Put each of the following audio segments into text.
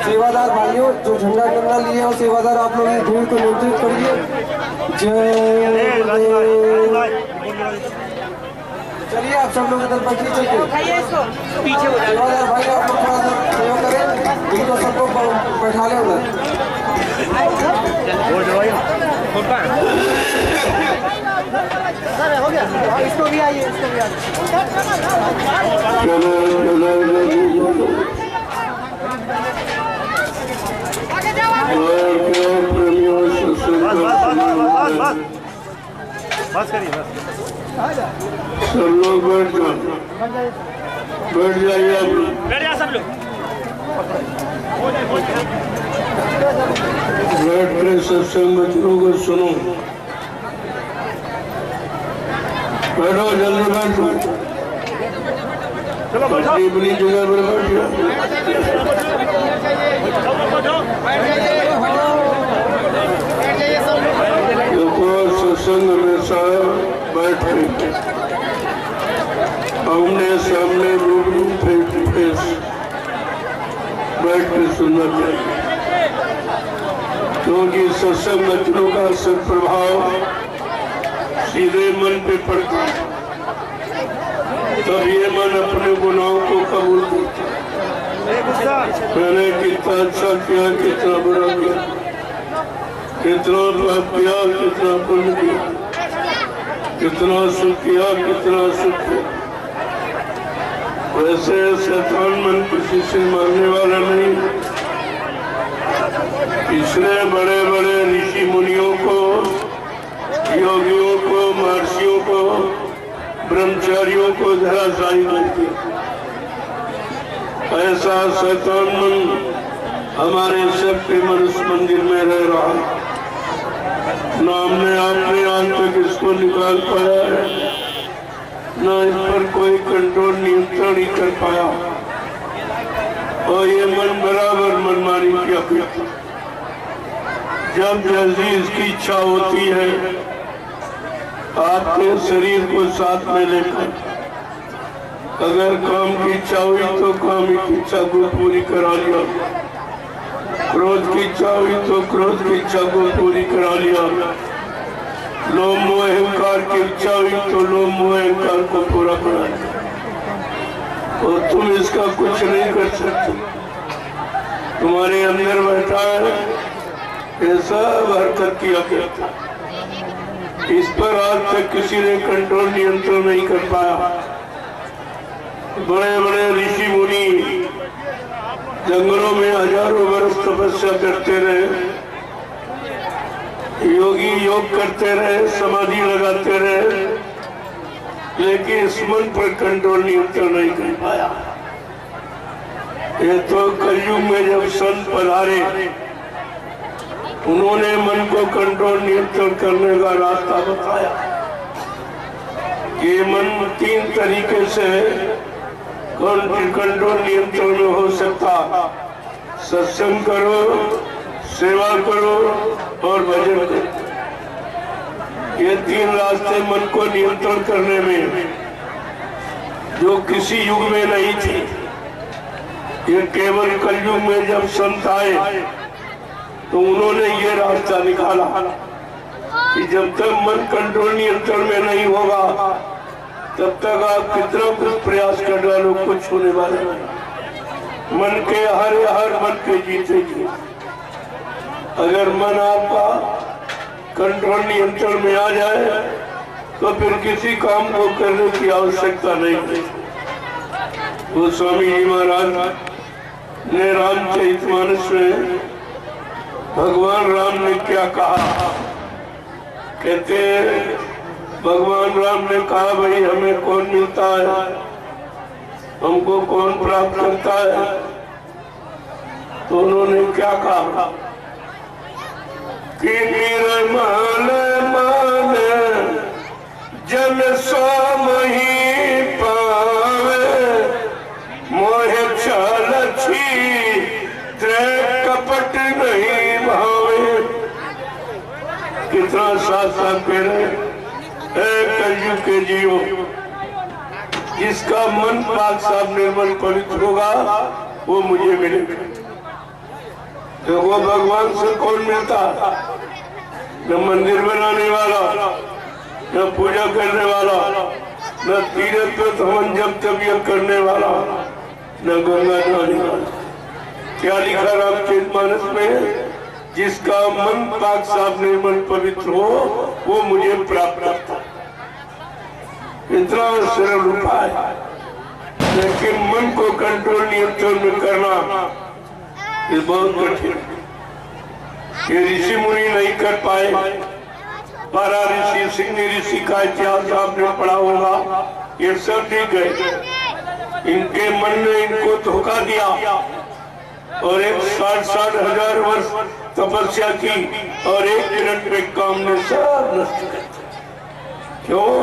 सेवादार भाइयों जो झंडा टंगा लिए और सेवादार आप लोग इस भीड़ को नियंत्रित करिए। चलिए आप सब लोग इधर बैठिए, चलिए पीछे हो जाए। सेवादार भाई आप लोग थोड़ा सा सहयोग करें, इनको सबको बैठा लें उधर। हो गया, इसको भी आइए, इसको भी आइए। बस करिए, बस सब लोग बैठ जाओ, बैठ जाइए आप लोग, बैठ जाओ सब लोग। बैठ कर सत्संग बच्चों को सुनो। बैठो, जल्दी बैठो, अपनी अपनी जगह पर बैठ जाओ। सत्संग हमेशा बैठ के आमने सामने रूबरू फेस टू फेस बैठ के सुनना चाहिए, क्योंकि सत्संग वचनों का सत्प्रभाव सीधे मन पे पड़ता है, तब ये मन अपने गुनाहों को कबूल करता है। मैंने कितना अच्छा किया, कितना बुरा किया, कितना पाप किया, कितना पुण्य किया, कितना सुख किया, कितना सुख किया। वैसे शैतान मन किसी से मानने वाला नहीं। इसने बड़े बड़े ऋषि मुनियों को, योगियों को, महर्षियों को, ब्रह्मचारियों को धराशायी कर दिया। ऐसा शैतान मन हमारे सबके मनुष्य मंदिर में रह रहा है। न हमने आपने आज तक इसको निकाल पाया है, न इस पर कोई कंट्रोल नियंत्रण ही कर पाया, और ये मन बराबर मनमानी किया करता। जब जल्दी इसकी इच्छा होती है आपके शरीर को साथ में लेकर, अगर काम की इच्छा हुई तो काम की इच्छा को पूरी करा लिया, क्रोध की इच्छा हुई तो क्रोध की इच्छा को पूरी करा लिया, लोभ मोह अहंकार की इच्छा हुई तो लोभ मोह अहंकार को पूरा करा लिया। और तुम इसका कुछ नहीं कर सकते, तुम्हारे अंदर बैठा है, ये सब हरकत किया करता। इस पर आज तक किसी ने कंट्रोल नियंत्रण नहीं कर पाया। बड़े बड़े ऋषि मुनि जंगलों में हजारों वर्ष तपस्या करते रहे, योगी योग करते रहे, समाधि लगाते रहे, लेकिन इस मन पर कंट्रोल नियंत्रण नहीं कर पाया। ये तो कलयुग में जब संत पधारे, उन्होंने मन को कंट्रोल नियंत्रण करने का रास्ता बताया। ये मन 3 तरीके से कंट्रोल नियंत्रण में हो सकता। सत्संग करो, सेवा करो और भजन करो। ये 3 रास्ते मन को नियंत्रण करने में, जो किसी युग में नहीं थी। ये केवल कलयुग में जब संत आए तो उन्होंने ये रास्ता निकाला कि जब तक मन कंट्रोल नियंत्रण में नहीं होगा, तब तक आप कितना कुछ प्रयास कर डालो, कुछ होने वाला नहीं। मन के हर मन के जीते जी। अगर मन आपका कंट्रोल नियंत्रण में आ जाए तो फिर किसी काम को करने की आवश्यकता नहीं है। वो स्वामी जी महाराज ने रामचरितमानस में भगवान राम ने क्या कहा, कहते भगवान राम ने कहा, भाई हमें कौन मिलता है, हमको कौन प्राप्त करता है? तो उन्होंने क्या कहा कि निर्मल मन जन स्वामी पावे, मोह छल छिद्र कपट नहीं भावे। कितना साथ कह रहे कलयुग के जीवो, जिसका मन पाक साफ निर्मल पवित्र होगा वो मुझे मिलेगा। देखो भगवान से कौन मिलता? न मंदिर बनाने वाला, न पूजा करने वाला, न तीर्थ पे हवन जब तब यह करने वाला, न गंगा नहाने वाला। क्या लिखा रामचरितमानस में? जिसका मन पाक साफ निर्मल पवित्र हो वो मुझे प्राप्त करता। इतना सरल उपाय, लेकिन मन को कंट्रोल नियंत्रण में करना ये बहुत कठिन। ये ऋषि मुनि नहीं कर पाए। पारा ऋषि, सिंह ऋषि का इतिहास आपने पढ़ा होगा। ये सब ठीक है, इनके मन ने इनको धोखा दिया और 60 हजार वर्ष तपस्या की और 1 मिनट में काम ने सब नष्ट कर दिया। क्यों?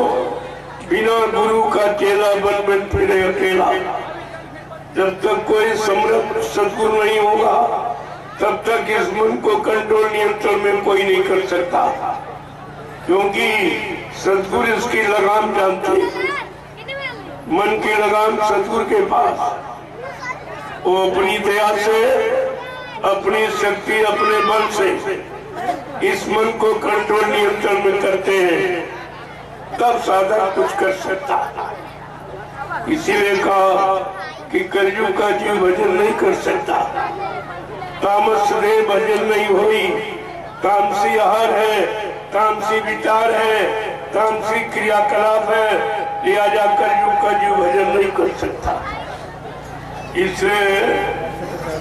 बिना गुरु का चेला बन बन फिरे अकेला। जब तक कोई समर्थ सद्गुरु नहीं होगा तब तक इस मन को कंट्रोल नियंत्रण में कोई नहीं कर सकता, क्योंकि सद्गुरु इसकी लगाम जानते। मन की लगाम सद्गुरु के पास। वो अपनी दया से, अपनी शक्ति, अपने बल से इस मन को कंट्रोल नियंत्रण में करते हैं, तब साधक कुछ कर सकता। इसीलिए कहा कि कलयुग का जीव भजन नहीं कर सकता। तामस देह भजन नहीं हुई। तामसी आहार है, तामसी विचार है, तामसी क्रियाकलाप है, लिहाजा कलयुग का जीव भजन नहीं कर सकता। इसलिए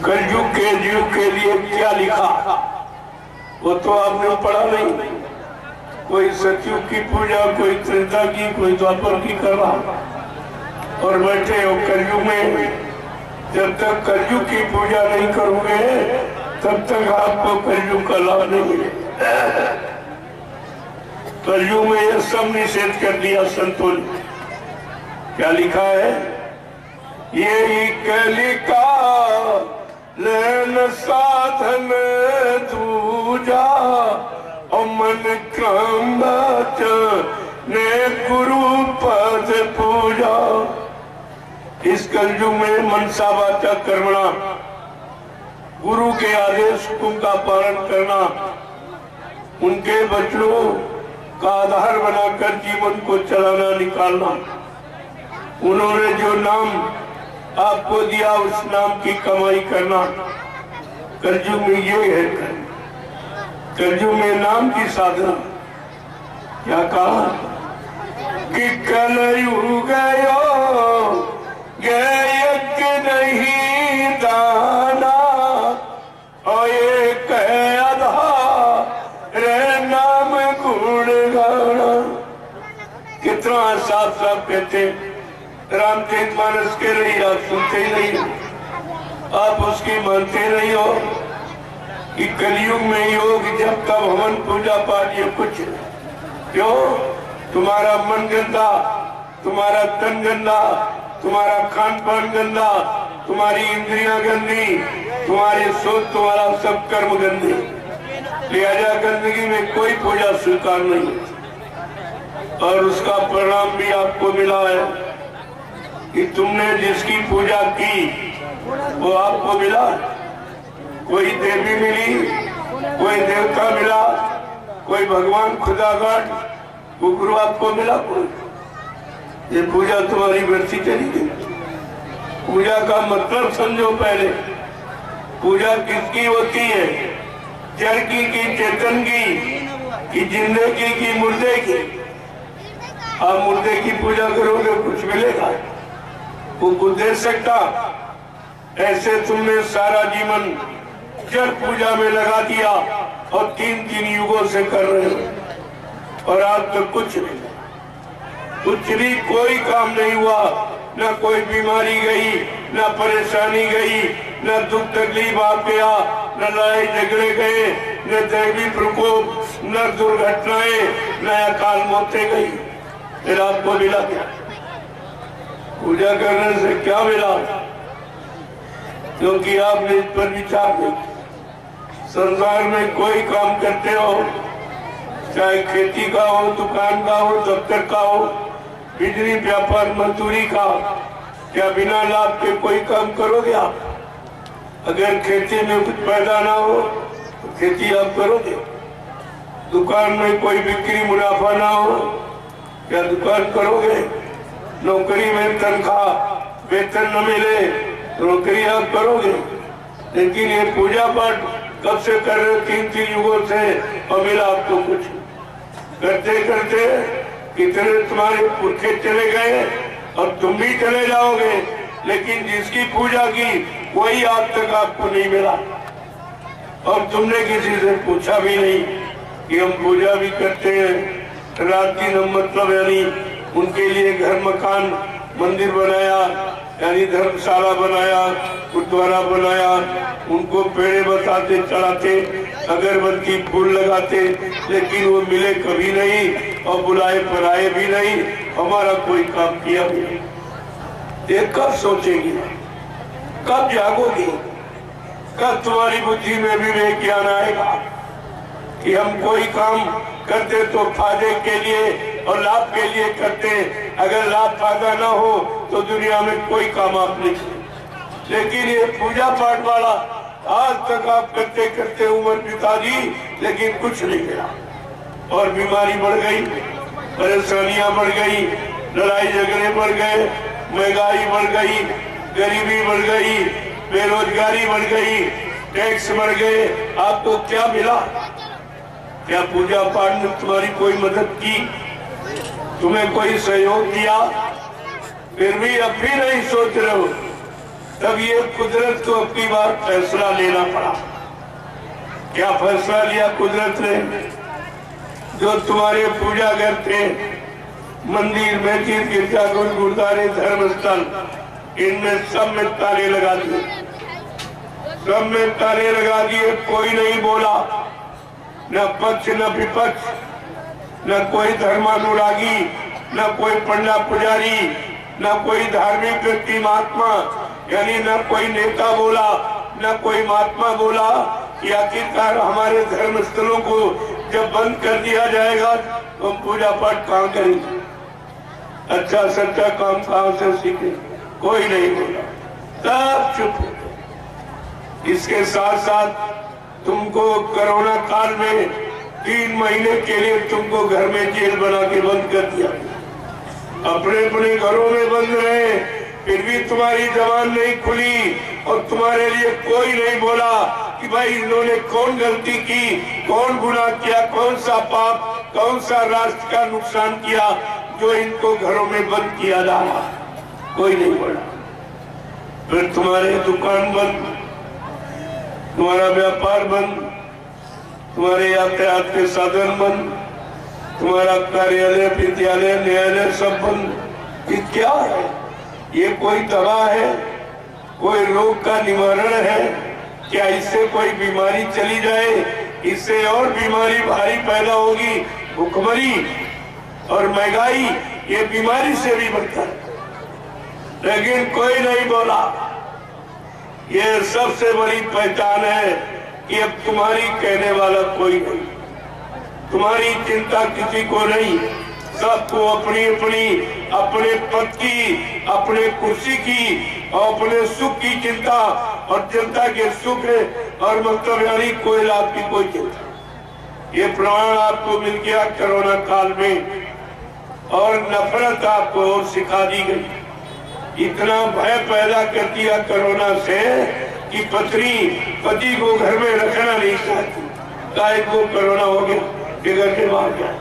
कलयुग के जीव के लिए क्या लिखा वो तो आपने पढ़ा नहीं। कोई सतयुग की पूजा, कोई त्रेता की, कोई द्वापर की कर रहा और बैठे हो कलयुग में। जब तक कलयुग की पूजा नहीं करोगे तब तक आपको कलयुग का लाभ नहीं मिलेगा। कलयुग में यह सब निषेध कर दिया संतों ने। क्या लिखा है? यही कलिका लेन साधन दूजा और मन क्रम ने गुरु पद पूजा। इस कलयुग में मनसा वाचा कर्मणा, गुरु के आदेश का पालन करना, उनके वचनों का आधार बनाकर जीवन को चलाना निकालना। उन्होंने जो नाम आपको दिया उस नाम की कमाई करना। कलयुग में ये है, कलयुग में नाम की साधना। क्या कहा कि कलयुग गयो गायक नहीं दाना और एक रे नाम गुण गाना। कितना साफ साफ कहते रामचरितमानस के लिए आप सुनते ही नहीं, आप उसकी मानते नहीं हो कि कलयुग में योग जब तब हवन पूजा पाठ ये कुछ। क्यों? तुम्हारा मन गंदा, तुम्हारा तन गंदा, तुम्हारा खान पान गंदा, तुम्हारी इंद्रियां गंदी, तुम्हारी सोच, तुम्हारा सब कर्म गंदे। लिहाजा गंदगी में कोई पूजा स्वीकार नहीं। और उसका परिणाम भी आपको मिला है कि तुमने जिसकी पूजा की वो आपको मिला। कोई देवी मिली, कोई देवता मिला, कोई भगवान खुदागढ़, वो गुरु आपको मिला। कोई ये पूजा तुम्हारी व्यर्थी चली गई। पूजा का मतलब समझो पहले। पूजा किसकी होती है? जड़ की चेतन की जिंदगी की मुर्दे की? आप मुर्दे की पूजा करोगे कुछ मिलेगा? वो कुछ दे सकता? ऐसे तुमने सारा जीवन जड़ पूजा में लगा दिया और 3 युगों से कर रहे हो और आज तक कुछ नहीं, कुछ भी कोई काम नहीं हुआ। न कोई बीमारी गई, न परेशानी गई, न दुख तकलीफ आ गया, न लड़ाई झगड़े गए, न दैवी प्रकोप, न दुर्घटनाएं, न अकाल मौतें गई। फिर आपको मिला क्या? पूजा करने से क्या मिला? क्योंकि आपने इस पर विचार नहीं। संसार में कोई काम करते हो, चाहे खेती का हो, दुकान का हो, दफ्तर का हो, बिजली व्यापार मजदूरी का, क्या बिना लाभ के कोई काम करोगे आप? अगर खेती में कुछ पैदा ना हो तो खेती आप करोगे? दुकान में कोई बिक्री मुनाफा ना हो क्या दुकान करोगे? नौकरी में तनख्वाह वेतन न मिले नौकरी आप करोगे? लेकिन ये पूजा पाठ कब से कर रहे हो? 3 युगों से और मिला आपको कुछ? करते करते कितने तुम्हारे पुरखे चले गए और तुम भी चले जाओगे, लेकिन जिसकी पूजा की वही आज तक आपको नहीं मिला। और तुमने किसी से पूछा भी नहीं कि हम पूजा भी करते हैं, रात दिन हम मतलब यानी उनके लिए घर मकान मंदिर बनाया, यानी धर्मशाला बनाया, गुरुद्वारा बनाया, उनको पेड़े बताते चढ़ाते, अगरबत्ती फूल लगाते, लेकिन वो मिले कभी नहीं और बुलाए पर आए भी नहीं, हमारा कोई काम किया भी नहीं। ये कब सोचेगी, कब जागोगी, कब तुम्हारी बुद्धि में विवेक ज्ञान आएगा कि हम कोई काम करते तो फायदे के लिए और लाभ के लिए करते, अगर लाभ फायदा ना हो तो दुनिया में कोई काम आप नहीं करते। लेकिन ये पूजा पाठ वाला आज तक आप करते करते उम्र बिता दी, लेकिन कुछ नहीं मिला और बीमारी बढ़ गई, परेशानियां बढ़ गई, लड़ाई झगड़े बढ़ गए, महंगाई बढ़ गई, गरीबी बढ़ गई, बेरोजगारी बढ़ गई, टैक्स बढ़ गए। आपको क्या मिला? क्या पूजा पाठ ने तुम्हारी कोई मदद की? तुम्हें कोई सहयोग दिया? फिर भी अब भी नहीं सोच रहे हो। तब ये कुदरत को अपनी बार फैसला लेना पड़ा। क्या फैसला लिया कुदरत ने? जो तुम्हारे पूजा करते मंदिर, मस्जिद, गिरजाघर, गुरुद्वारे, धर्म स्थल, इनमें सब में ताले लगा दिए, सब में ताले लगा दिए। कोई नहीं बोला, न पक्ष न विपक्ष, न कोई धर्मानुरागी, न कोई पंडा पुजारी, न कोई धार्मिक व्यक्ति महात्मा, यानी न कोई नेता बोला, न कोई महात्मा बोला कि आखिरकार हमारे धर्म स्थलों को जब बंद कर दिया जाएगा तो हम पूजा पाठ कहाँ करेंगे, अच्छा सच्चा काम कहाँ से सीखें? कोई नहीं बोला, सब चुप हो गए। इसके साथ साथ तुमको कोरोना काल में 3 महीने के लिए तुमको घर में जेल बना के बंद कर दिया। अपने अपने घरों में बंद रहे, फिर भी तुम्हारी जबान नहीं खुली और तुम्हारे लिए कोई नहीं बोला कि भाई इन्होंने कौन गलती की, कौन गुनाह किया, कौन सा पाप, कौन सा राष्ट्र का नुकसान किया जो इनको घरों में बंद किया जा रहा। कोई नहीं बोला। फिर तुम्हारे दुकान बंद, तुम्हारा व्यापार बंद, तुम्हारे यातायात के साधन बंद, तुम्हारा कार्यालय, विद्यालय, न्यायालय सब बंद। ये क्या है? ये कोई दवा है? कोई रोग का निवारण है क्या? इससे कोई बीमारी चली जाए? इससे और बीमारी भारी पैदा होगी। भुखमरी और महंगाई ये बीमारी से भी बढ़ता है, लेकिन कोई नहीं बोला। ये सबसे बड़ी पहचान है कि अब तुम्हारी कहने वाला कोई नहीं, तुम्हारी चिंता किसी को नहीं। सबको अपनी अपनी अपने पद की, अपने कुर्सी की और अपने सुख की चिंता और जनता के सुख और मतलब यानी कोई लाभ की कोई चिंता। ये प्रमाण आपको मिल गया कोरोना काल में। और नफरत आपको और सिखा दी गई। इतना भय पैदा कर दिया कोरोना से कि पत्नी पति को घर में रखना नहीं चाहती। काहे को कोरोना हो गया, घर के बाहर गया,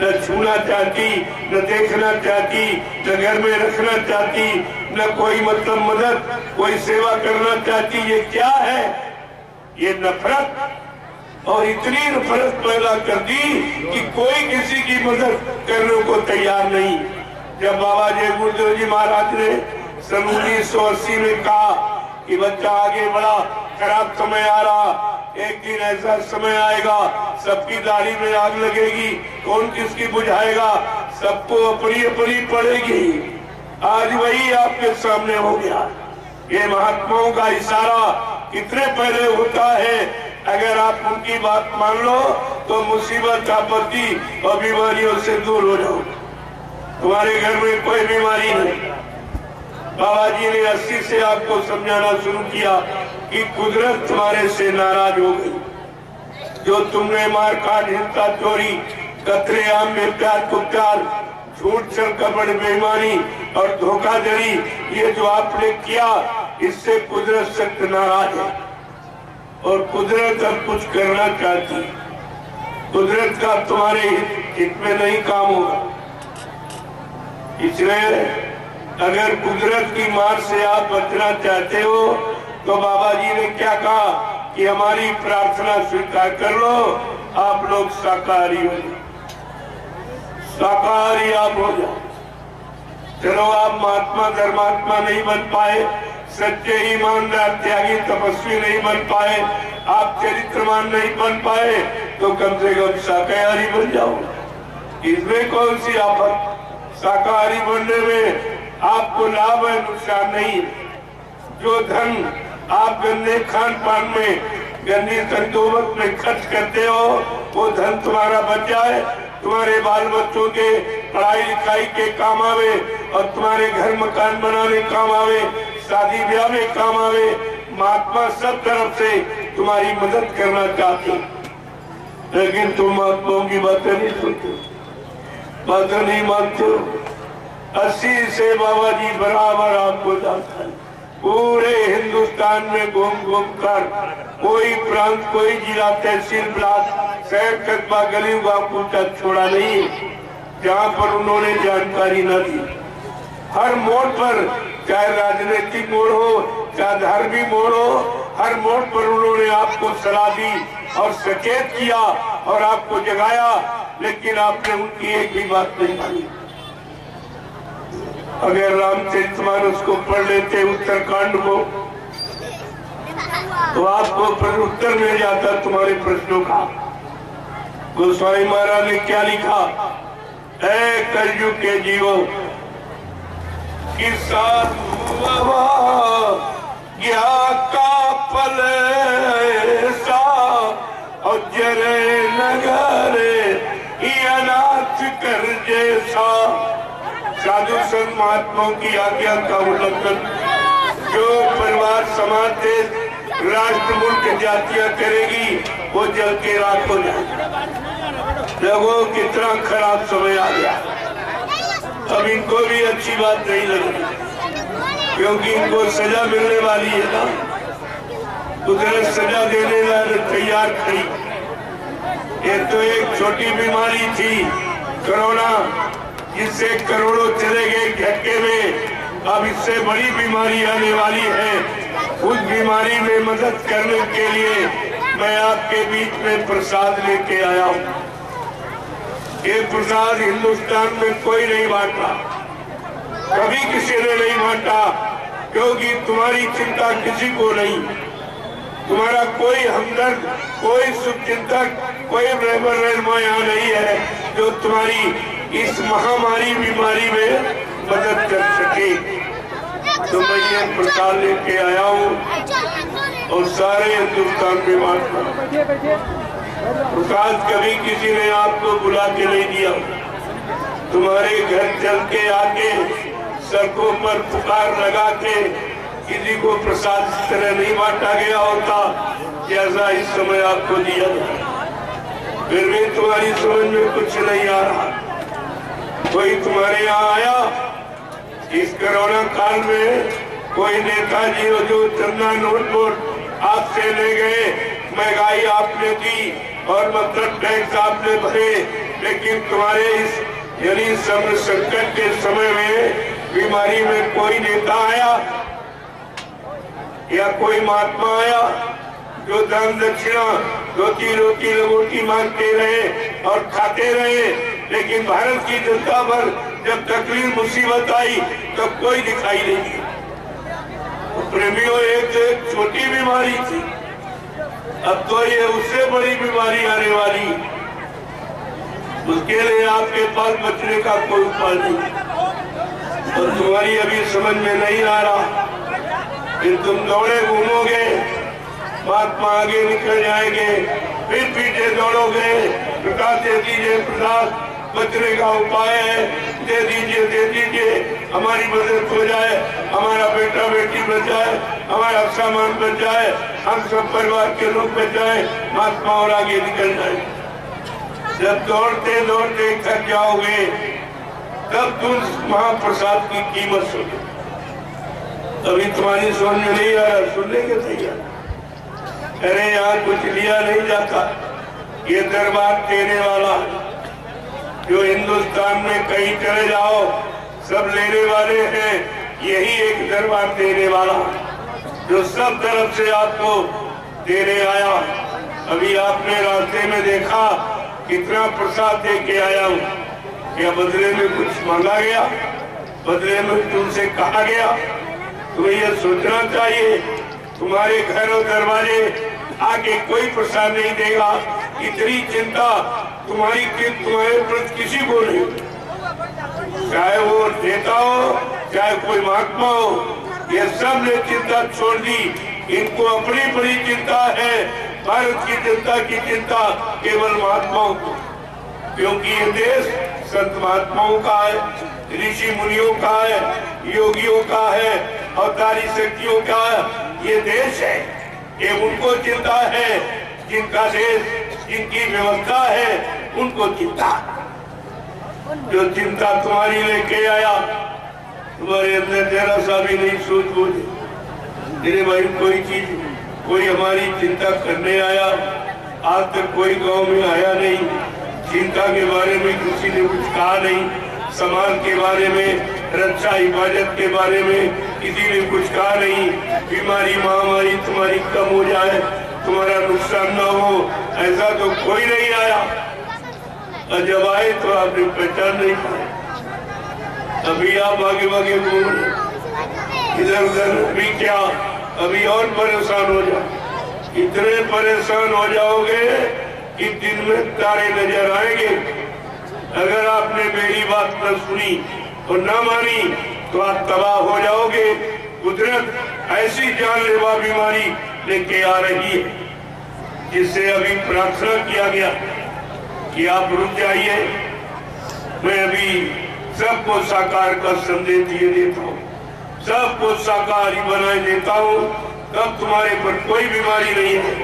न छूना चाहती, न देखना चाहती, न घर में रखना चाहती, न कोई मतलब मदद, कोई सेवा करना चाहती। ये क्या है? ये नफरत। और इतनी नफरत पैदा कर दी कि कोई किसी की मदद करने को तैयार नहीं। जब बाबा जय गुरुदेव जी महाराज ने सन 1980 में कहा कि बच्चा आगे बढ़ा, खराब समय आ रहा, एक दिन ऐसा समय आएगा सबकी दाढ़ी में आग लगेगी, कौन किसकी बुझाएगा, सबको अपनी अपनी पड़ेगी। आज वही आपके सामने हो गया। ये महात्माओं का इशारा कितने पहले होता है, अगर आप उनकी बात मान लो तो मुसीबत, आपत्ति और बीमारियों से दूर हो जाओ। तुम्हारे घर में कोई बीमारी नहीं। बाबा जी ने 80 से आपको समझाना शुरू किया कि कुदरत तुम्हारे से नाराज हो गई। जो तुमने मार काट, हिंसा, चोरी, कतलेआम में प्यार कुप्यार, झूठ, छल, कपट, बेईमानी और धोखाधड़ी, ये जो आपने किया, इससे कुदरत सख्त नाराज है और कुदरत अब कुछ करना चाहती है। कुदरत का तुम्हारे हित में नहीं काम होगा। इसलिए अगर कुदरत की मार से आप बचना चाहते हो तो बाबा जी ने क्या कहा कि हमारी प्रार्थना स्वीकार कर लो, आप लोग शाकाहारी हो जाओ, शाकाहारी आप हो जाओ। चलो आप महात्मा धर्मात्मा नहीं बन पाए, सच्चे ईमानदार त्यागी तपस्वी नहीं बन पाए, आप चरित्रवान नहीं बन पाए, तो कम से कम शाकाहारी बन जाओ। इसमें कौन सी आफत? शाकाहारी बनने में आपको लाभ है, नुकसान नहीं। जो धन आप गंदे खान पान में, गंदी संतोबत में खर्च करते हो, वो धन तुम्हारा बच जाए, तुम्हारे बाल बच्चों के पढ़ाई लिखाई के काम आवे और तुम्हारे घर मकान बनाने काम आवे, शादी ब्याह में काम आवे। महात्मा सब तरफ से तुम्हारी मदद करना चाहते, लेकिन तुम महात्माओं की बातें नहीं सुनते, बातें नहीं मानते हो। 80 से बाबा जी बराबर आपको जानता है। पूरे हिंदुस्तान में घूम घूम कर कोई प्रांत, कोई जिला, तहसील, ब्लॉक, शहर, कस्बा, गली, गांव पूछा छोड़ा नहीं जहां पर उन्होंने जानकारी न दी। हर मोड़ पर, चाहे राजनीतिक मोड़ हो, चाहे धार्मिक मोड़ हो, हर मोड़ पर उन्होंने आपको सलाह दी और सचेत किया और आपको जगाया, लेकिन आपने उनकी एक भी बात नहीं मानी। अगर रामचरितमानस को पढ़ लेते उत्तरकांड को, तो आपको उत्तर मिल जाता तुम्हारे प्रश्नों का। गोस्वामी महाराज ने क्या लिखा? ऐ कलयुग के जीवो, किस्सा ज्ञा का फल सा और जरे नगरे अनाथ कर जैसा। साधु संत महात्माओं की आज्ञा का उल्लंघन जो परिवार, समाज, देश, राष्ट्र, मुल्क, जातियां करेगी, वो जल के राख हो जाएगी। लोगों कितना खराब समय आ गया। अब इनको भी अच्छी बात नहीं लगी, क्योंकि इनको सजा मिलने वाली है ना। कुदरत सजा देने वाले तैयार खड़ी। ये तो एक छोटी बीमारी थी कोरोना, जिससे करोड़ों चले गए झटके में। अब इससे बड़ी बीमारी आने वाली है। उस बीमारी में मदद करने के लिए मैं आपके बीच में प्रसाद लेके आया हूँ। ये प्रसाद हिंदुस्तान में कोई नहीं बांटा, कभी किसी ने नहीं बांटा, क्योंकि तुम्हारी चिंता किसी को नहीं। तुम्हारा कोई हमदर्द, कोई सुख चिंतक, कोई रहनुमा यहाँ नहीं है जो तुम्हारी इस महामारी बीमारी में मदद कर सके। तो मैं ये प्रसाद लेके आया हूँ और सारे हिंदुस्तान में बांटता हूँ। प्रसाद कभी किसी ने आपको बुला के नहीं दिया। तुम्हारे घर चल के आके, सड़कों पर पुकार लगा के किसी को प्रसाद इस तरह नहीं बांटा गया होता जैसा इस समय आपको दिया गया। फिर भी तुम्हारी समझ में कुछ नहीं आ रहा। कोई तुम्हारे यहाँ आया इस कोरोना काल में, कोई नेताजी जो चंदा नोट आपसे ले गए, महंगाई आपने दी और मतलब टैक्स आपने भरे, लेकिन तुम्हारे इस यानी समय संकट के समय में, बीमारी में कोई नेता आया या कोई महात्मा आया जो दान दक्षिणा, रोटी रोटी रोटी मांगते रहे और खाते रहे, लेकिन भारत की जनता पर जब तकलीफ मुसीबत आई तब कोई दिखाई नहीं दिया। प्रेमियों, एक छोटी बीमारी थी, अब तो ये उससे बड़ी बीमारी आने वाली। उसके लिए आपके पास बचने का कोई उपाय नहीं और तुम्हारी अभी समझ में नहीं आ रहा। फिर तुम दौड़े घूमोगे, महात्मा आगे निकल जाएंगे, फिर पीछे दौड़ोगे, प्रकाश दे दीजिए प्रसाद, बचने का उपाय है। दे दीजिए, हमारी मदद हो जाए, हमारा बेटा बेटी बच जाए, हमारा सामान बच जाए, हम सब परिवार के लोग बच जाए, महात्मा और आगे निकल जाए। जब दौड़ते दौड़ते थक जाओगे तब तुम महाप्रसाद की कीमत सुनो। अभी तुम्हारी समझ में नहीं आ रहा, सुनने के तैयार। अरे यहाँ कुछ लिया नहीं जाता, ये दरबार देने वाला जो हिंदुस्तान में कहीं चले जाओ सब लेने वाले हैं, यही एक दरबार देने वाला जो सब तरफ से आपको देने आया। अभी आपने रास्ते में देखा कितना प्रसाद दे के आया हूँ। क्या बदले में कुछ मांगा गया? बदले में तुमसे कहा गया? तुम्हें यह सोचना चाहिए तुम्हारे घर और दरवाजे आगे कोई प्रसाद नहीं देगा। इतनी चिंता तुम्हारे प्रति किसी को नहीं, चाहे वो नेता हो चाहे कोई महात्मा हो, ये सब ने चिंता छोड़ दी। इनको अपनी बड़ी चिंता है, भारत की जनता की चिंता केवल महात्माओं को, क्योंकि ये देश संत महात्माओं का है, ऋषि मुनियों का है, योगियों का है, अवतारी शक्तियों का ये देश है। ये उनको चिंता है जिनका देश, जिनकी व्यवस्था है, उनको चिंता। जो चिंता तुम्हारी लेके आया, तुम्हारे अंदर जरा सा भी नहीं सोच बोले मेरे भाई कोई हमारी चिंता करने आया। आज तक कोई गांव में आया नहीं, चिंता के बारे में किसी ने कुछ कहा नहीं, समाज के बारे में, रक्षा हिफाजत के बारे में किसी ने कुछ कहा नहीं। बीमारी महामारी तुम्हारी कम हो जाए, तुम्हारा नुकसान न हो, ऐसा तो कोई नहीं आया। और जब आए तो आपने पहचान नहीं पाया। अभी आप आगे आगे घूम इधर उधर भी क्या, अभी और परेशान हो जाओ। इतने परेशान हो जाओगे कि दिन में तारे नजर आएंगे। अगर आपने मेरी बात न सुनी और न मानी तो आप तबाह हो जाओगे। कुदरत ऐसी जानलेवा बीमारी लेके आ रही है जिससे अभी प्रार्थना किया गया कि आप रुक जाइए। मैं अभी सबको साकार का संदेश दिए देता हूँ, सबको साकार ही बनाए देता हूँ, तब तुम्हारे पर कोई बीमारी नहीं है।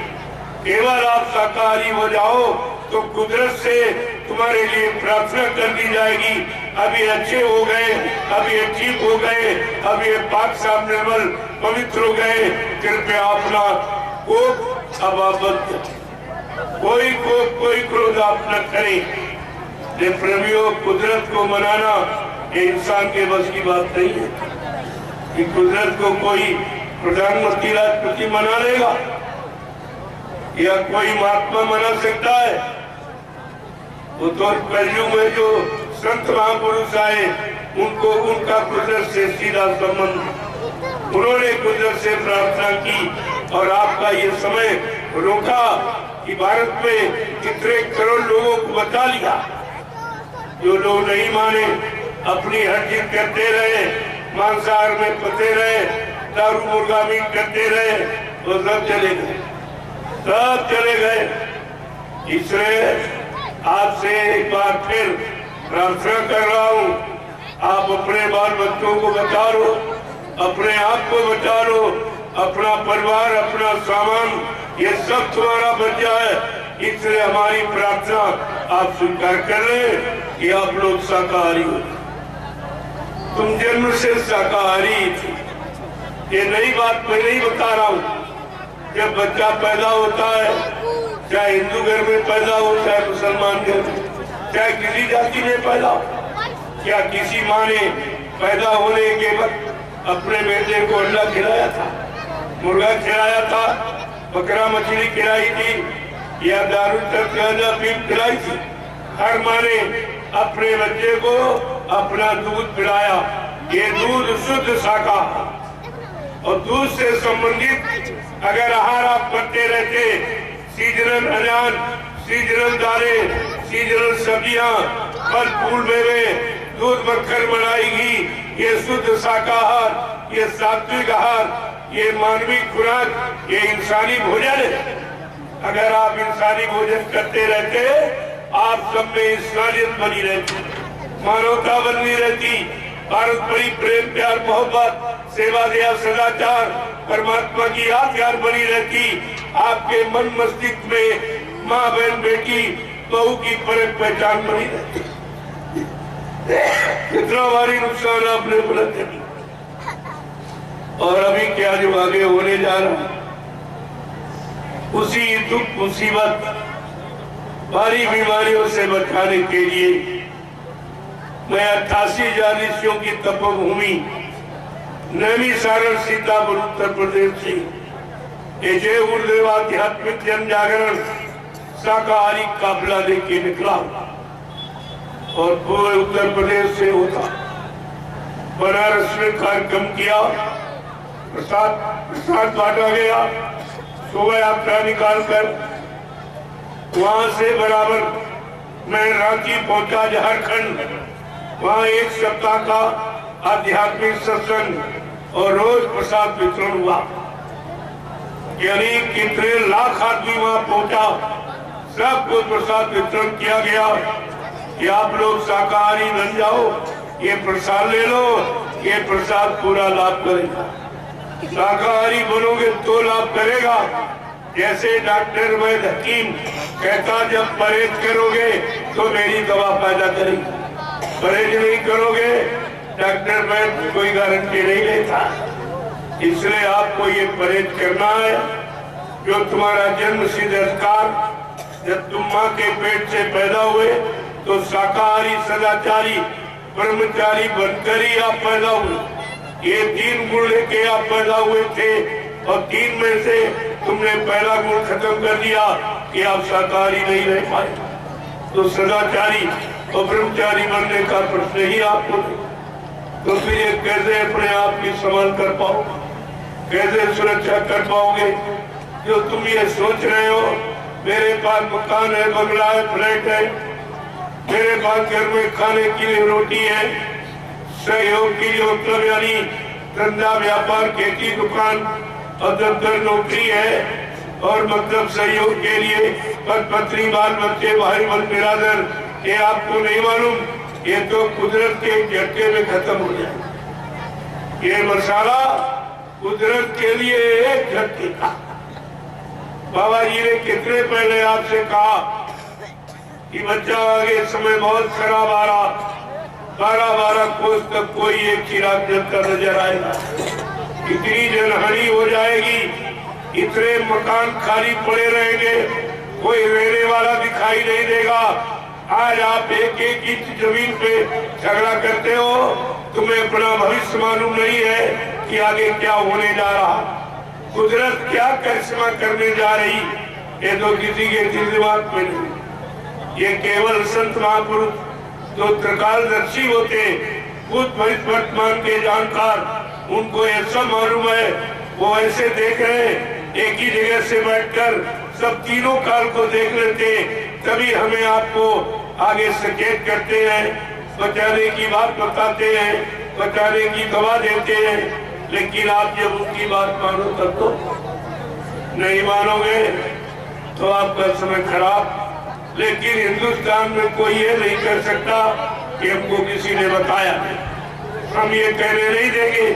केवल आप साकारी हो जाओ तो कुदरत से तुम्हारे लिए प्रार्थना कर दी जाएगी। अब ये अच्छे हो गए, अब ये ठीक हो गए, अब ये पाक साफ निर्मल पवित्र हो गए, कृपया अपना कोप अब आप कोई कोप कोई क्रोध आप न करें। ये प्रेमियों, कुदरत को मनाना ये इंसान के बस की बात नहीं है कि कुदरत को कोई प्रधानमंत्री राष्ट्रपति मना लेगा या कोई महात्मा मना सकता है। वो तो कलयुग में जो संत महापुरुष आए उनको उनका कुदरत से सीधा संबंध, उन्होंने कुदरत से प्रार्थना की और आपका ये समय रोका कि भारत में कितने करोड़ लोगों को बचा लिया। जो लोग नहीं माने, अपनी हर चीज करते रहे, मांसाहार में फंसे रहे, दारू मुर्गा मीट करते रहे, वो सब चले गए, सब चले गए। इसलिए आपसे एक बार फिर प्रार्थना कर रहा हूँ, आप अपने बाल बच्चों को बचा लो, अपने आप को बचा लो, अपना परिवार, अपना सामान, ये सब तुम्हारा बच जाए। इसलिए हमारी प्रार्थना आप स्वीकार कर लें कि आप लोग शाकाहारी हो। तुम जन्म से शाकाहारी थी, ये नई बात मैं नहीं बता रहा हूँ। जब बच्चा पैदा होता है, चाहे हिंदू घर में पैदा हो चाहे मुसलमान घर में, चाहे किसी जाति में पैदा हो, क्या किसी माँ ने पैदा होने के वक्त अपने बेटे को अंडा खिलाया था, मुर्गा खिलाया था, बकरा मछली खिलाई थी या दारू पीप खिलाई थी? हर माँ ने अपने बच्चे को अपना दूध पिलाया। ये दूध शुद्ध शाकाहार और दूध से संबंधित अगर आहार आप करते रहते, सीजनल अनाज, सीजनल दालें, सीजनल सब्जियां, फल फूल मेवे, दूध मक्खन मलाई घी, ये शुद्ध शाकाहार, ये सात्विक आहार, ये मानवीय खुराक, ये इंसानी भोजन है। अगर आप इंसानी भोजन करते रहते, आप सब में इंसानियत बनी रहती, मानवता बनी रहती, भारत बड़ी प्रेम प्यार मोहब्बत सेवा दया सदाचार परमात्मा की याद यार बनी रहती। आपके मन मस्तिष्क में माँ बहन बेटी बहू की परख पहचान बनी रहती। कितना भारी नुकसान आपने बुलंद किया। और अभी क्या जो आगे होने जा रहा, उसी दुख मुसीबत भारी बीमारियों से बचाने के लिए मैं 88,000 ऋषियों की तपोभूमि नैमिषारण सीतापुर उत्तर प्रदेश से ये जय गुरुदेव आध्यात्मिक जन जागरण शाकाहारी काफिला लेके निकला और पूरे उत्तर प्रदेश से होता बनारस में कार्यक्रम किया। प्रसाद बांटा गया। शोभा यात्रा निकालकर वहां से बराबर मैं रांची पहुंचा झारखंड। वहां एक सप्ताह का आध्यात्मिक सत्संग और रोज प्रसाद वितरण हुआ। यानी कितने लाख आदमी वहां पहुंचा, सबको प्रसाद वितरण किया गया कि आप लोग शाकाहारी बन जाओ, ये प्रसाद ले लो, ये प्रसाद पूरा लाभ करेगा। शाकाहारी बनोगे तो लाभ करेगा। जैसे डॉक्टर वैद्य हकीम कहता जब परहेज करोगे तो मेरी दवा पैदा करेगी, परहेज नहीं करोगे डॉक्टर वैद्य कोई गारंटी नहीं लेता। इसलिए आपको ये परहेज करना है जो तुम्हारा जन्म सिद्ध अधिकार। जब तुम माँ के पेट से पैदा हुए तो शाकाहारी सदाचारी ब्रह्मचारी बनकर ही आप पैदा हुए। ये 3 गुण लेके आप पैदा हुए थे और 3 में से तुमने पहला गुण खत्म कर दिया कि आप शाकाहारी नहीं रह पाए। तो सदाचारी और ब्रह्मचारी बनने का प्रश्न ही आपको नहीं। तो फिर ये कैसे अपने आप की संभाल कर पाओ, कैसे सुरक्षा कर पाओगे? जो तुम ये सोच रहे हो मेरे पास मकान है, बंगला है, फ्लैट है, मेरे पास घर में खाने के लिए रोटी है, सहयोग के लिए मतलब यानी धंधा व्यापार खेती दुकान और दफ्तर नौकरी है और मतलब सहयोग के लिए पद पत्नी बाल बच्चे भाई बहन बिरादर, ये आपको नहीं मालूम, ये तो कुदरत के झटके में खत्म हो जाए। ये मसाला कुदरत के लिए एक झटके था। बाबा जी ने कितने पहले आपसे कहा कि बच्चा आगे समय बहुत खराब आ रहा, 12-12 कोस तक कोई एक चिराग जलता नजर आएगा, इतनी जनहानि हो जाएगी, इतने मकान खाली पड़े रहेंगे, कोई रहने वाला दिखाई नहीं देगा। आज आप एक इंच जमीन पे झगड़ा करते हो, तुम्हें अपना भविष्य मालूम नहीं है कि आगे क्या होने जा रहा, कुदरत क्या करिश्मा करने जा रही, ये तो किसी के दिमाग में नहीं। ये केवल संत महापुरुष जो त्रिकालदर्शी होते, भूत भविष्य वर्तमान के जानकार, उनको ऐसा मालूम है, वो ऐसे देख रहे एक ही जगह से बैठकर सब तीनों काल को देख लेते, तभी हमें आपको आगे सचेत करते हैं, बचाने की बात बताते हैं, बचाने की दवा देते हैं। लेकिन आप जब उनकी बात मानो तब तो नहीं मानोगे तो आपका समय खराब। लेकिन हिंदुस्तान में कोई ये नहीं कर सकता कि हमको किसी ने बताया। हम ये कहने नहीं देंगे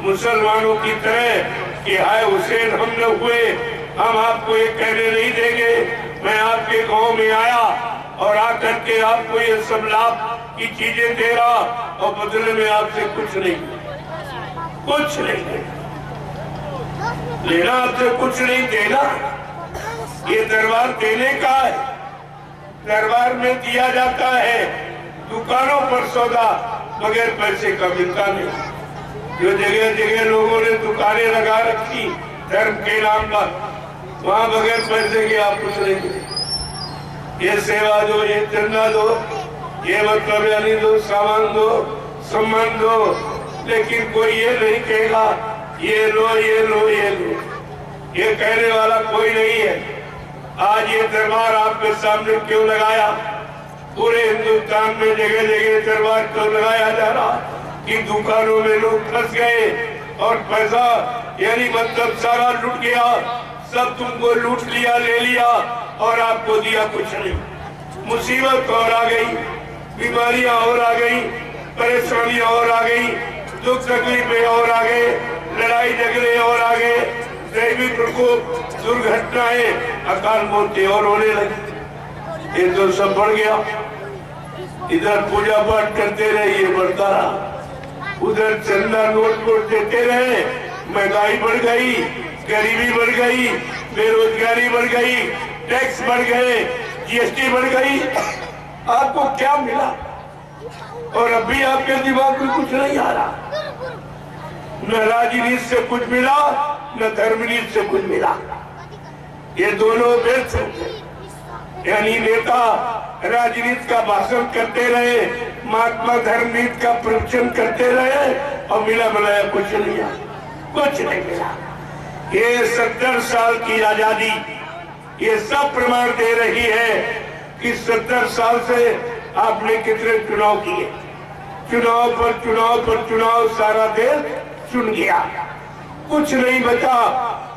मुसलमानों की तरह कि हाय हुसैन हम न हुए, हम आपको ये कहने नहीं देंगे मैं आपके गांव में आया और आकर के आपको ये सब लाभ की चीजें दे रहा और बदले में आपसे कुछ नहीं लेना, आपसे कुछ नहीं देना। ये दरबार देने का है, दरबार में दिया जाता है, दुकानों पर सौदा बगैर पैसे का मिलता नहीं। जो जगह जगह लोगों ने दुकानें लगा रखी धर्म के नाम पर, वहां बगैर पैसे के आप कुछ नहीं दे। ये सेवा दो, ये चंदा दो, ये मतलब यानी दो, सामान दो, सम्मान दो, लेकिन कोई ये नहीं कहेगा ये लो ये लो ये लो, ये कहने वाला कोई नहीं है। आज ये दरबार आपके सामने क्यों लगाया? पूरे हिंदुस्तान में जगह जगह दरबार क्यों लगाया जा रहा कि दुकानों में लोग फंस गए और पैसा यानी मतलब सारा लूट गया, सब तुमको लूट लिया, ले लिया और आपको दिया कुछ नहीं। मुसीबत और आ गई। बीमारियां और आ गई, परेशानियां और आ गई, दुख तकलीफें और आ गए, लड़ाई झगड़े और आ गए, दैवी प्रकोप, दुर्घटनाएं, अकाल मौतें और होने लगी। ये तो सब बढ़ गया। इधर पूजा पाठ करते रहे, ये बढ़ता रहा। उधर चंदा नोट देते रहे, महंगाई बढ़ गई, गरीबी बढ़ गई, बेरोजगारी बढ़ गई, टैक्स बढ़ गए, जीएसटी बढ़ गई। आपको क्या मिला? और अभी आपके दिमाग में कुछ नहीं आ रहा। न राजनीति से कुछ मिला, न धर्मनीति से कुछ मिला। ये दोनों व्यर्थ थे। यानी नेता राजनीति का भाषण करते रहे, महात्मा धर्मनीति का प्रवचन करते रहे, और मिला मिलाया कुछ नहीं आया, कुछ नहीं मिला। ये 70 साल की आजादी ये सब प्रमाण दे रही है कि 70 साल से आपने कितने चुनाव किए, चुनाव पर चुनाव पर चुनाव, सारा देश चुन गया, कुछ नहीं बचा।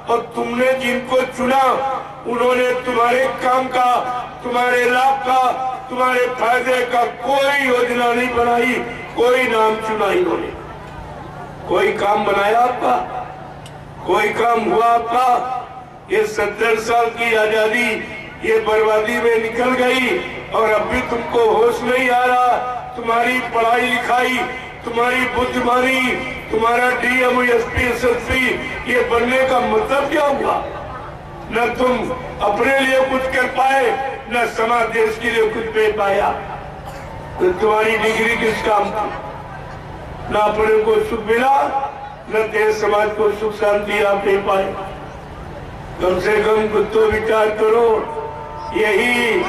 और तुमने जिनको चुना उन्होंने तुम्हारे काम का, तुम्हारे लाभ का, तुम्हारे फायदे का कोई योजना नहीं बनाई, कोई नाम चुना इन्होंने। कोई काम बनाया आपका? कोई काम हुआ आपका? ये 70 साल की आजादी ये बर्बादी में निकल गई, और अब भी तुमको होश नहीं आ रहा। तुम्हारी पढ़ाई लिखाई, तुम्हारी बुद्धिमानी, तुम्हारा डीएम, एसपी, एसएसपी ये बनने का मतलब क्या हुआ? न तुम अपने लिए कुछ कर पाए, न समाज देश के लिए कुछ दे पाया। तो तुम्हारी डिग्री किस काम की? न अपने को सुख मिला, न देश समाज को सुख शांति आप दे पाए। कम से कम कुछ तो विचार करो। यही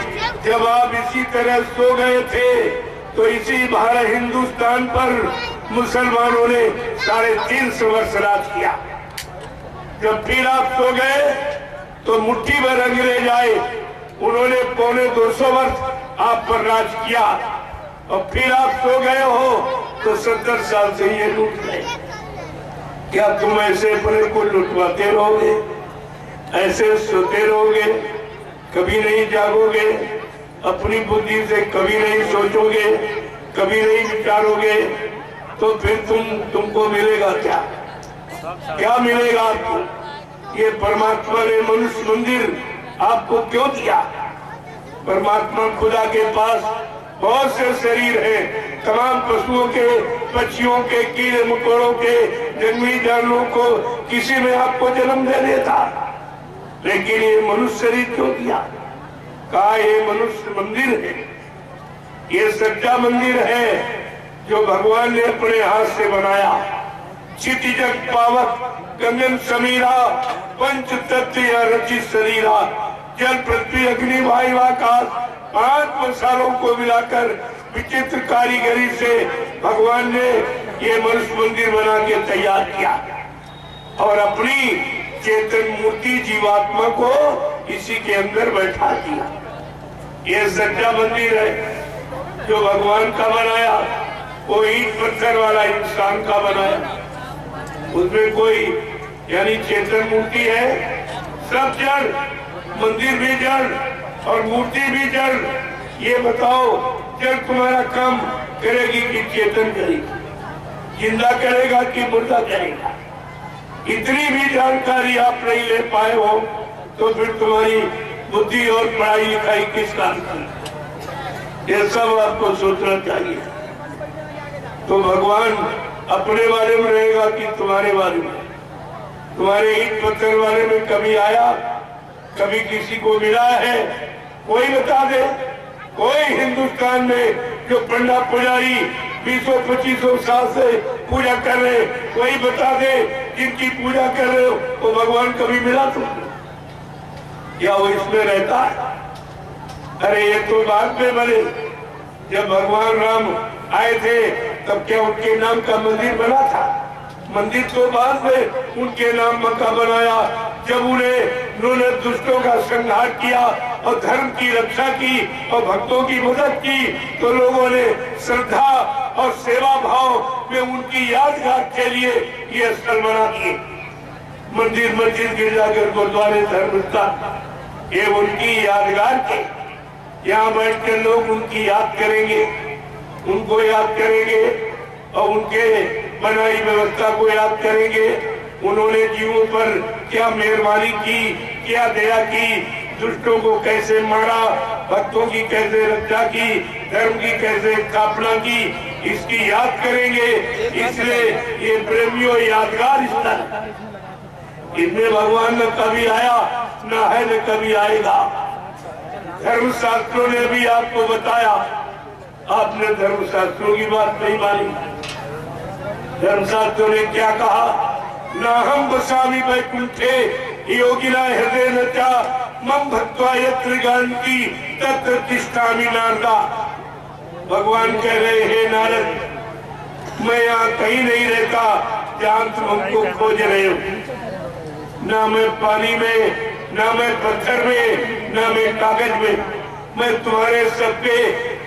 जब आप इसी तरह सो गए थे तो इसी भारत हिंदुस्तान पर मुसलमानों ने 350 वर्ष राज किया। जब फिर आप सो गए तो मुट्ठी भर अंग्रेज आए, उन्होंने 250 वर्ष आप पर राज किया, और फिर आप सो गए हो तो 70 साल से ये लूट गए। क्या तुम ऐसे अपने को लुटवाते रहोगे, ऐसे सोते रहोगे, कभी नहीं जागोगे, अपनी बुद्धि से कभी नहीं सोचोगे, कभी नहीं विचारोगे, तो फिर तुमको मिलेगा क्या? क्या मिलेगा आपको? ये परमात्मा ने मनुष्य मंदिर आपको क्यों दिया? परमात्मा खुदा के पास बहुत से शरीर हैं, तमाम पशुओं के, पक्षियों के, कीड़े मकोड़ों के, जंगली जानवरों को किसी में आपको जन्म दे देता, लेकिन ये मनुष्य शरीर क्यों दिया? कहा ये मनुष्य मंदिर है, ये सच्चा मंदिर है जो भगवान ने अपने हाथ से बनाया। क्षिति जग पावक गगन समीरा, पंच तत्व रचित शरीरा, जल पृथ्वी अग्नि वायु आकाश, 5 मसालों को मिलाकर विचित्र कारीगरी से भगवान ने ये मनुष्य मंदिर बना के तैयार किया, और अपनी चेतन मूर्ति जीवात्मा को इसी के अंदर बैठा दिया। ये सच्चा मंदिर है जो भगवान का बनाया, वो ईंट पत्थर वाला इंसान का बनाया, उसमें कोई यानी चेतन मूर्ति है। सब जड़, मंदिर भी जड़ और मूर्ति भी जड़। ये बताओ जड़ तुम्हारा काम करेगी कि चेतन करेगी, जिंदा करेगा कि मुर्दा करेगा? इतनी भी जानकारी आप नहीं ले पाए हो तो फिर तुम्हारी बुद्धि और पढ़ाई लिखाई किस काम की? ये सब आपको सोचना चाहिए। तो भगवान अपने बारे में रहेगा कि तुम्हारे बारे में? तुम्हारे ईंट पत्थर वाले में कभी आया, कभी किसी को मिला है? कोई बता दे। कोई हिंदुस्तान में जो पंडा पुजारी 200-2500 साल से पूजा कर रहे, कोई बता दे जिनकी पूजा कर रहे हो वो भगवान कभी मिला तुमको? या वो इसमें रहता है? अरे ये तो बाद में बने। जब भगवान राम आए थे तब क्या उनके नाम का मंदिर बना था? मंदिर तो बाद में उनके नाम का बनाया। जब उन्होंने दुष्टों का संहार किया और धर्म की रक्षा की और भक्तों की मदद की तो लोगों ने श्रद्धा और सेवा भाव में उनकी यादगार के लिए ये स्थल बना दिए। मंदिर, मस्जिद, गिरजाघर, गुरुद्वारे, धर्मस्थल, ये उनकी यादगार के। यहाँ बैठ कर लोग उनकी याद करेंगे, उनको याद करेंगे और उनके बनाई व्यवस्था को याद करेंगे। उन्होंने जीवों पर क्या मेहरबानी की, क्या दया की, दुष्टों को कैसे मारा, भक्तों की कैसे रक्षा की, धर्म की कैसे स्थापना की, इसकी याद करेंगे। इसलिए ये प्रेमियों यादगार स्थल, इनमें भगवान न कभी आया, न है न कभी आएगा। धर्मशास्त्रों ने भी आपको बताया, आपने धर्मशास्त्रों की बात नहीं मानी। धर्मशास्त्रों ने क्या कहा? ना हम बसामी वैकुंठे योगिना हृदय न चा मम भक्त्वा यत्र गान्ति तत्र तिष्ठामि नारदा। भगवान कह रहे हैं नारद, मैं यहाँ कहीं नहीं रहता जहाँ तुम हमको खोज रहे हो। ना मैं पानी में, ना मैं पत्थर में, ना मैं कागज में, मैं तुम्हारे सबके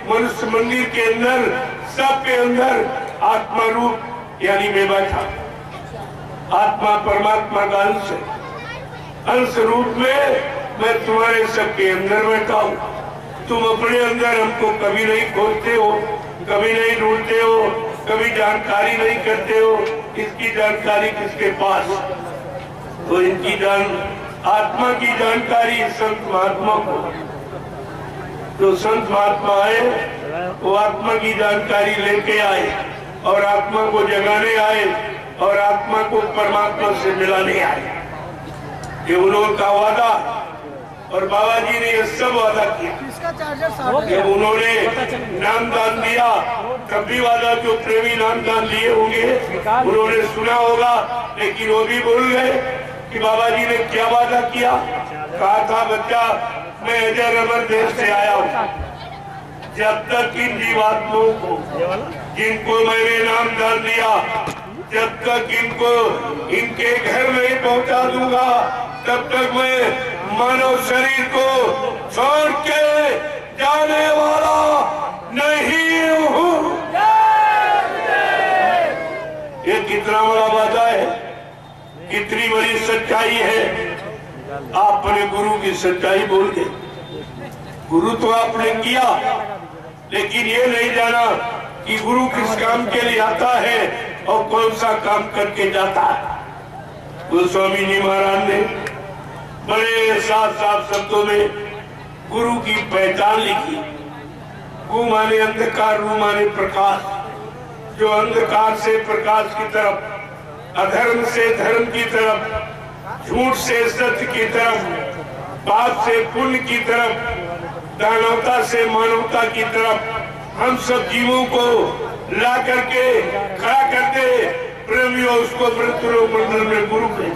मनुष्य मंदिर के अंदर, सबके अंदर आत्मा रूप यानी मैं बैठा। आत्मा परमात्मा का अंश है, अंश रूप में मैं तुम्हारे सबके अंदर बैठा हूँ। तुम अपने अंदर हमको कभी नहीं खोजते हो, कभी नहीं ढूंढते हो, कभी जानकारी नहीं करते हो। इसकी जानकारी किसके पास? तो इनकी आत्मा की जानकारी संत महात्मा को। जो संत महात्मा आए वो आत्मा की जानकारी लेके आए और आत्मा को जगाने आए और आत्मा को परमात्मा से मिलाने आए। ये उन्होंने का वादा, और बाबा जी ने ये सब वादा किया। जब उन्होंने नाम दान दिया तब भी वादा, जो प्रेमी नाम दान दिए होंगे उन्होंने सुना होगा, लेकिन वो भी भूल गए कि बाबा जी ने क्या वादा किया। कहा था, बच्चा मैं अजय अमर देश से आया हूँ, जब तक इन जीवात्माओं को जिनको मैंने नाम दान दिया, जब तक इनको इनके घर नहीं पहुंचा दूंगा, तब तक मैं मानव शरीर को छोड़ के जाने वाला नहीं हूँ। ये कितना बड़ा वादा है, कितनी बड़ी सच्चाई है। आपने गुरु की सच्चाई बोल दी। गुरु तो आपने किया, लेकिन ये नहीं जाना कि गुरु किस काम के लिए आता है और कौन सा काम करके जाता है। गोस्वामी जी महाराज ने बड़े साफ साफ शब्दों में गुरु की पहचान लिखी। गु माने अंधकार, रू माने प्रकाश। जो अंधकार से प्रकाश की तरफ, अधर्म से धर्म की तरफ, झूठ से सत्य की तरफ, पाप से पुण्य की तरफ, दानवता से मानवता की तरफ हम सब जीवों को ला करके खड़ा कर दे। प्रेमियों, उसको मंडल में गुरु कहे।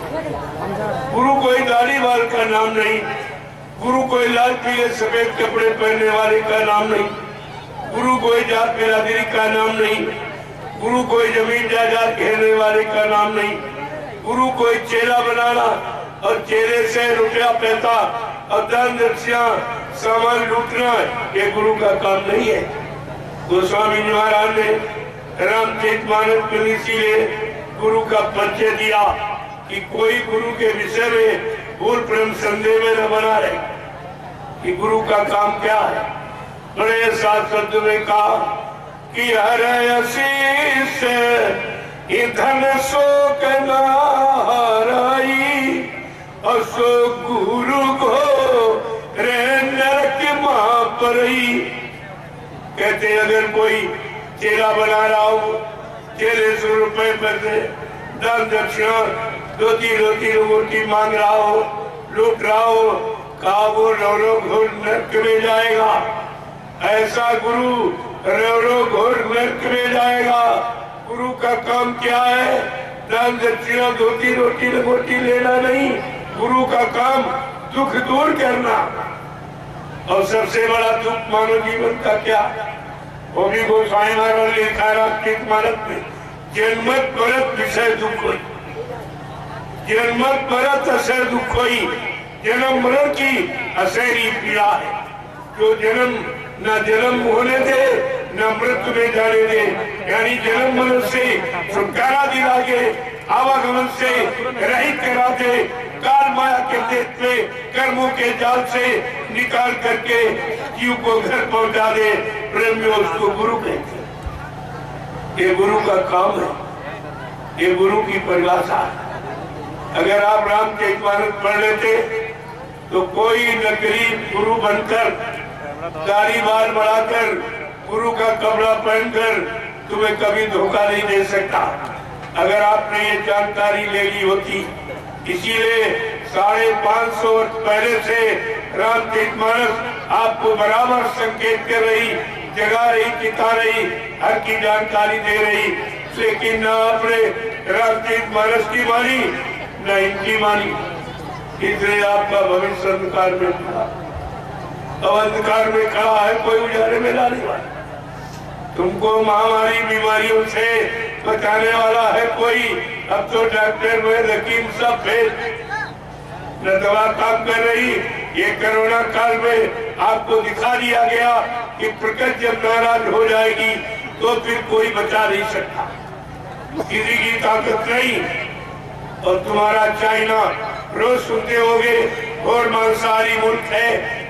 गुरु कोई दाढ़ी वाल का नाम नहीं, गुरु कोई लाल पीले सफेद कपड़े पहनने वाले का नाम नहीं, गुरु कोई जात बिरादरी का नाम नहीं, गुरु कोई जमीन जायदाद घेरने वाले का नाम नहीं, गुरु कोई चेला बनाना और चेले से रुपया पैसा और दान दक्षिणा सामान लूटना, ये गुरु का काम नहीं है। गोस्वामी जी महाराज ने रामचरितमानस में इसीलिए गुरु का परिचय दिया कि कोई गुरु के विषय में भूल प्रेम संदेह में न बना रहे कि गुरु का काम क्या है। बड़े साथ शब्द में कहा कि हर आशीष धन शोक न हराई और सो गुरु को रे नरक मां परई। कहते अगर कोई चेला बना रहा हो, चेले 100 रुपए पैसे दान दक्षिणा रोटी रोटी मांग रहा हो, लूट रहा हो, कहा वो रो घोर नरक में जाएगा। ऐसा गुरु रो घोर नरक में जाएगा। गुरु का काम क्या है? दान दक्षिणा रोटी रोटी लेना नहीं, गुरु का काम दुख दूर करना। और सबसे बड़ा दुख मानव जीवन का क्या? वो भी गोस्वामी महाराज ने लिखा रामचरितमानस में, जन्मत मरत विषय दुख होई, जन्मत मरत असह दुख होई। जन्म मरण की असहरी पीड़ा है। जो जन्म न जन्म होने दे न मृत्यु में जाने दे, यानी जन्म मरण से छुटकारा दिला के आवागमन से रहित करा दे, काल माया के देश में कर्मों के जाल से निकाल करके जीव को घर पहुंचा दे। प्रेम में उसको गुरु कहते हैं। ये गुरु का काम है, ये गुरु की परिभाषा है। अगर आप रामचरितमानस पढ़ लेते तो कोई नकली गुरु बनकर, दाढ़ी बाल बढ़ाकर, गुरु का कपड़ा पहनकर तुम्हें कभी धोखा नहीं दे सकता। अगर आपने ये जानकारी ले ली होती, इसीलिए 550 वर्ष पहले से रामचरितमानस आपको बराबर संकेत कर रही, जगा रही, चिता रही, हर की जानकारी दे रही, लेकिन न आपने रामचरितमानस की मानी न इनकी मानी। इसलिए आपका भविष्य अंधकार में खड़ा, अब अंधकार में खड़ा है, कोई उजाले में लाने वाला। तुमको महामारी बीमारियों से बचाने वाला है कोई? अब तो डॉक्टर वैद्य हकीम सब फेल, न दवा काम कर रही। ये कोरोना काल में आपको दिखा दिया गया कि प्रकृति जब नाराज हो जाएगी तो फिर कोई बचा नहीं सकता, किसी की ताकत नहीं। और तुम्हारा चाइना, रोज सुनते होगे, और मांसाहारी मुल्क है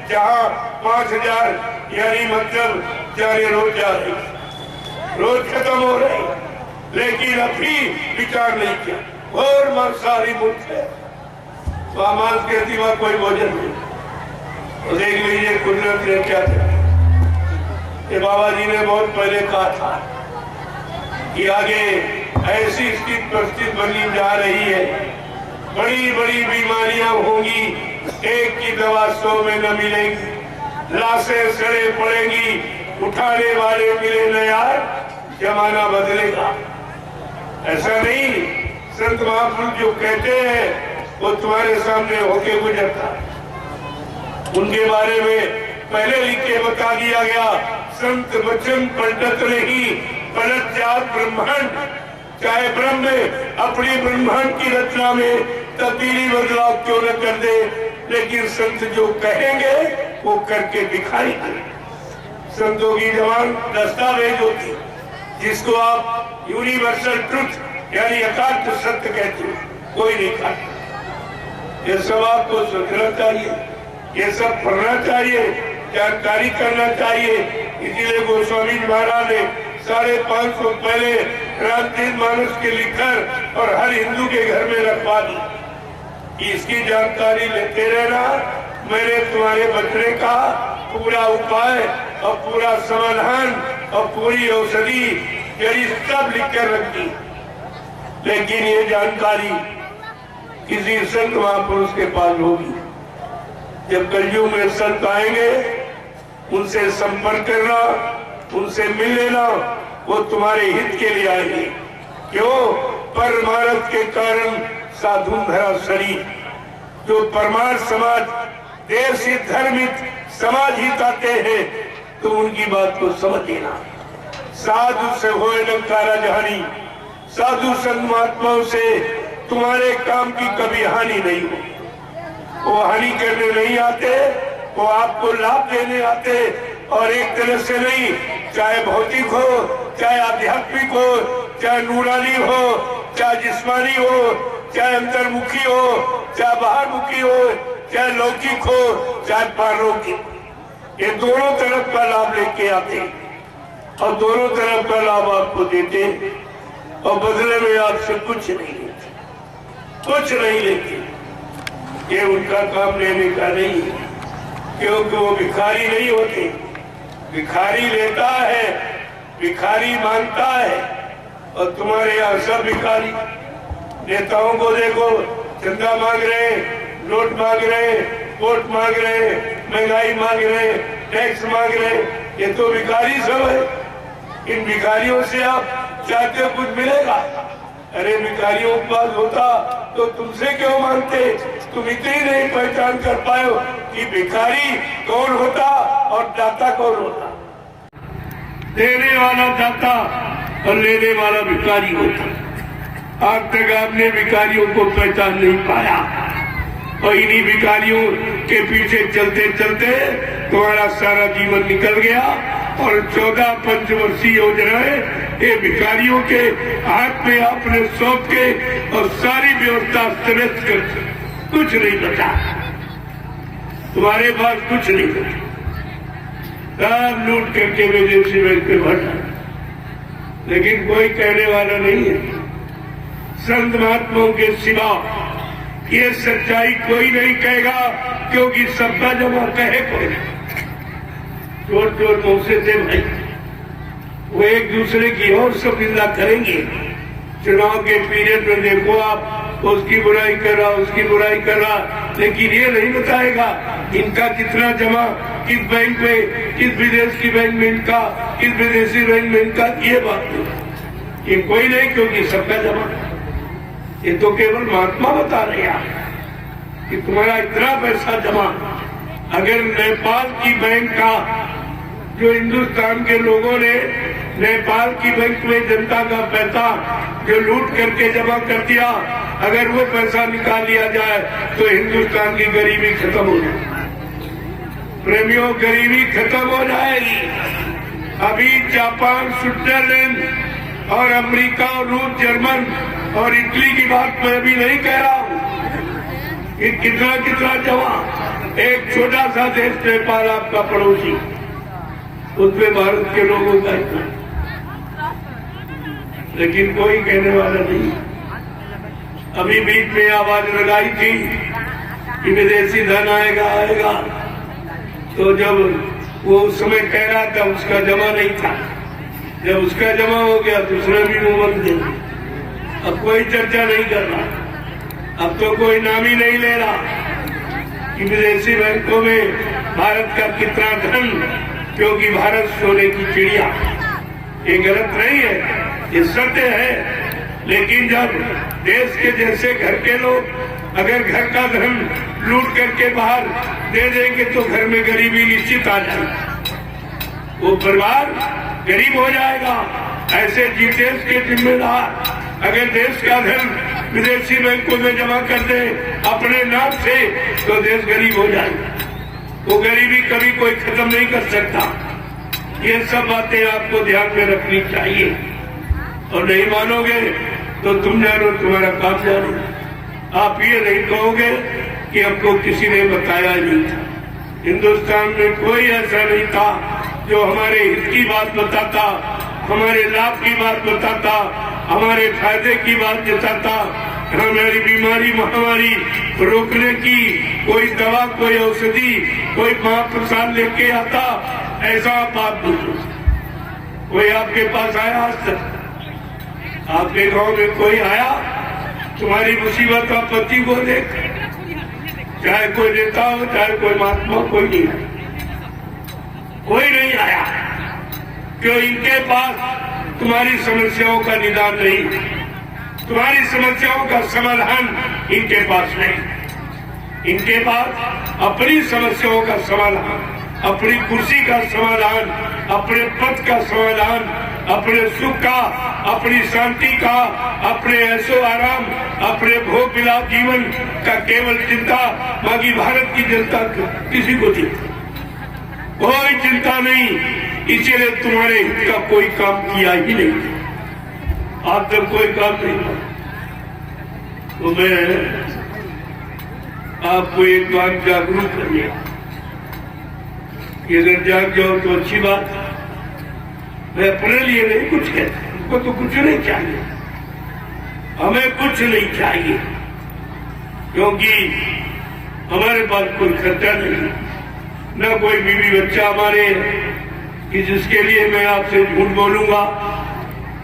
जहाँ 5000 यानी मतलब जाने रोज जा रही, रोज खत्म हो रही, लेकिन अभी विचार नहीं किया और मांसाहारी मुल्क है, तो मांस के सिवा कोई भोजन नहीं। तो देख लीजिए कुदरत ने क्या किया। ये बाबा जी ने बहुत पहले कहा था कि आगे ऐसी स्थिति परिस्थिति बनी जा रही है, बड़ी बड़ी बीमारियां होंगी, एक की दवा 100 में न मिलेगी, लाशें सड़े पड़ेंगी, उठाने वाले मिले न यार, जमाना बदलेगा। ऐसा नहीं, संत महापुरुष जो कहते हैं वो तुम्हारे सामने होके गुजरता है। उनके बारे में पहले लिख के बता दिया गया, संत वचन पलटत नहीं, पलट जात ब्रह्मांड। चाहे ब्रह्म अपनी ब्रह्मांड की रचना में तब्दीली बदलाव क्यों न कर दे, लेकिन संत जो कहेंगे वो करके दिखाएंगे। संतों की जबान दस्तावेज होती, जिसको आप यूनिवर्सल ट्रुथ यानी अकाल सत्य कहते हो, कोई नहीं खाता। ये सब आपको सोचना चाहिए, ये सब पढ़ना चाहिए, जानकारी करना चाहिए। इसीलिए गोस्वामी महाराज ने 550 पहले रामचरितमानस के लिखकर और हर हिंदू के घर में रखवा दी। इसकी जानकारी लेते रहना। मैंने तुम्हारे बचने का पूरा उपाय और पूरा समाधान और पूरी औषधि जड़ी सब लिख कर रख दी, लेकिन ये जानकारी किसी संत महापुरुष के पास होगी। जब कलयुग में संत आएंगे, उनसे संपर्क करना, उनसे मिल लेना, वो तुम्हारे हित के लिए आएंगे। क्यों? परमार्थ के कारण साधु धरा शरीर। जो परमार्थ समाज, देश ही धर्मित समाज ही चाहते हैं, तो उनकी बात को समझ लेना। साधु से होए न कारजहानी, साधु संत महात्माओं से तुम्हारे काम की कभी हानि नहीं हो। वो हानि करने नहीं आते, वो आपको लाभ देने आते, और एक तरह से नहीं, चाहे भौतिक हो, चाहे आध्यात्मिक हो, चाहे नूरानी हो, चाहे जिस्मानी हो, चाहे अंतर्मुखी हो, चाहे बाहरमुखी हो, चाहे लौकिक हो, चाहे पारलौकिक, ये दोनों तरफ का लाभ लेके आते और दोनों तरफ का लाभ आपको देते, और बदले में आपसे कुछ नहीं लेते, कुछ नहीं लेते। ये उनका काम लेने का नहीं है, क्योंकि वो भिखारी नहीं होते। भिखारी लेता है, भिखारी मांगता है, और तुम्हारे यहाँ सब भिखारी। नेताओं को देखो, चंदा मांग रहे, नोट मांग रहे, वोट मांग रहे, महंगाई मांग रहे, टैक्स मांग रहे, ये तो भिखारी सब है। इन भिखारियों से आप चाहते हो कुछ मिलेगा? अरे भिखारियों के पास होता तो तुमसे क्यों मांगते? तुम इतनी नहीं पहचान कर पाए हो कि भिखारी कौन होता और दाता कौन होता। देने वाला दाता और लेने वाला भिखारी होता। आज तक आपने भिखारियों को पहचान नहीं पाया, और इन्हीं भिखारियों के पीछे चलते चलते तुम्हारा सारा जीवन निकल गया, और 14 पंचवर्षीय योजनाएं ये भिखारियों के हाथ में आपने सौंप के और सारी व्यवस्था स्थगित कर, कुछ नहीं बचा, तुम्हारे पास कुछ नहीं बचा। सब लूट करके विदेशी बैंक पे भर, लेकिन कोई कहने वाला नहीं है। संत महात्माओं के सिवा ये सच्चाई कोई नहीं कहेगा, क्योंकि सबका जमा कहे कोई नहीं। चोर चोर मुंह से थे भाई, वो एक दूसरे की और सब निंदा करेंगे। चुनाव के पीरियड में देखो आप, उसकी बुराई कर रहा, उसकी बुराई कर रहा, लेकिन ये नहीं बताएगा इनका कितना जमा, किस बैंक में, किस विदेश की बैंक में इनका, किस विदेशी बैंक में इनका, ये बात नहीं, ये कोई नहीं, क्योंकि सबका जमा। ये तो केवल महात्मा बता रहे हैं कि तुम्हारा इतना पैसा जमा। अगर नेपाल की बैंक का, जो हिंदुस्तान के लोगों ने नेपाल की बैंक में जनता का पैसा जो लूट करके जमा कर दिया, अगर वो पैसा निकाल लिया जाए तो हिंदुस्तान की गरीबी खत्म हो जाएगी। प्रेमियों, गरीबी खत्म हो जाएगी। अभी जापान, स्विट्जरलैंड और अमेरिका और रूस, जर्मन और इटली की बात मैं अभी नहीं कह रहा हूँ कि कितना कितना जमा। एक छोटा सा देश नेपाल, आपका पड़ोसी, उसमें भारत के लोगों का इतना, लेकिन कोई कहने वाला नहीं। अभी बीच में आवाज लगाई थी कि विदेशी धन आएगा आएगा, तो जब वो उस समय कह रहा था उसका जमा नहीं था, जब उसका जमा हो गया दूसरे भी मुंह बंद दिया। अब कोई चर्चा नहीं कर रहा, अब तो कोई नाम ही नहीं ले रहा कि विदेशी बैंकों में भारत का कितना धन, क्योंकि भारत सोने की चिड़िया। ये गलत नहीं है, ये सत्य है। लेकिन जब देश के जैसे घर के लोग अगर घर का धन लूट करके बाहर दे देंगे तो घर में गरीबी निश्चित आ जाएगी, वो परिवार गरीब हो जाएगा। ऐसे देश के जिम्मेदार अगर देश का धन विदेशी बैंकों में जमा कर दे अपने नाम से, तो देश गरीब हो जाएगा। वो गरीबी कभी कोई खत्म नहीं कर सकता। ये सब बातें आपको ध्यान में रखनी चाहिए, और नहीं मानोगे तो तुम जानो, तुम्हारा काम जानो। आप ये नहीं कहोगे कि हमको किसी ने बताया नहीं था। हिंदुस्तान में कोई ऐसा नहीं था जो हमारे हित की बात बताता, हमारे लाभ की बात बताता, हमारे फायदे की बात बताता, हमारी बीमारी महामारी रोकने की कोई दवा, कोई औषधि, कोई महाप्रसाद लेके आता। ऐसा बात पूछो, कोई आपके पास आया आज तक? आपके गांव में कोई आया तुम्हारी मुसीबत आपत्ति को देख? चाहे कोई नेता हो, चाहे कोई महात्मा, कोई नहीं आया, कोई नहीं आया। क्यों? इनके पास तुम्हारी समस्याओं का निदान नहीं, तुम्हारी समस्याओं का समाधान इनके पास नहीं। इनके पास अपनी समस्याओं का समाधान, अपनी कुर्सी का समाधान, अपने पद का समाधान, अपने सुख का, अपनी शांति का, अपने ऐशो आराम, अपने भोग विलास जीवन का केवल चिंता। बाकी भारत की जनता किसी को चिंता, कोई चिंता नहीं। इसीलिए तुम्हारे हित का कोई काम किया ही नहीं, आज तक कोई काम नहीं किया। तो मैं आपको एक बात जागरूक करिए कि अगर जाग जाओ तो अच्छी बात। मैं अपने लिए नहीं कुछ कहता, हमको तो कुछ नहीं चाहिए, हमें कुछ नहीं चाहिए, क्योंकि हमारे पास कोई खर्चा नहीं, न कोई बीवी बच्चा हमारे कि जिसके लिए मैं आपसे झूठ बोलूंगा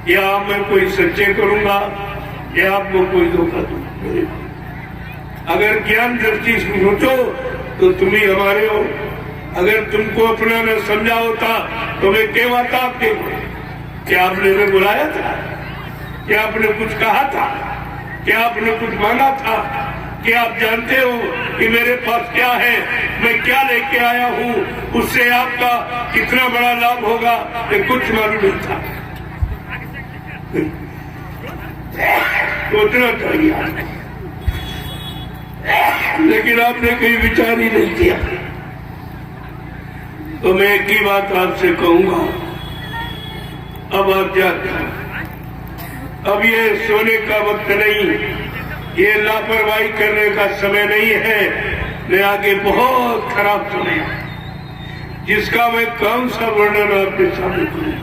या मैं कोई सच्चे करूंगा या आपको कोई धोखा दूंगा। अगर ज्ञान दृष्टि से सोचो तो तुम ही हमारे हो। अगर तुमको अपना न समझा होता तो मैं क्यों आता आपके? क्या आपने हमें बुलाया था? क्या आपने कुछ कहा था? क्या आपने कुछ मांगा था? क्या आप जानते हो कि मेरे पास क्या है, मैं क्या लेके आया हूँ, उससे आपका कितना बड़ा लाभ होगा? ये कुछ मालूम नहीं था। सोचना चाहिए, लेकिन आपने कोई विचार ही नहीं किया। तो मैं एक ही बात आपसे कहूंगा, अब आप जाते, अब ये सोने का वक्त नहीं, ये लापरवाही करने का समय नहीं है। मैं आगे बहुत खराब समय, जिसका मैं कौन सा वर्णन आपके सामने करूं,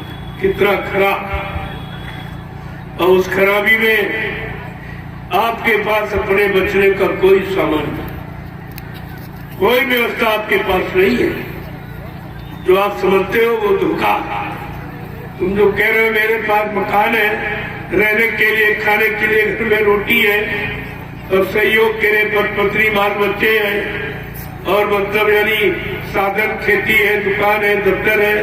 कितना खराब। और उस खराबी में आपके पास अपने बचने का कोई सामान नहीं, कोई व्यवस्था आपके पास नहीं है। जो आप समझते हो वो धोखा। तुम जो कह रहे हो मेरे पास मकान है, रहने के लिए, खाने के लिए घर में रोटी है और सहयोग के लिए पत्नी बाल बच्चे हैं और मतलब यानी साधन खेती है, दुकान है, दफ्तर है,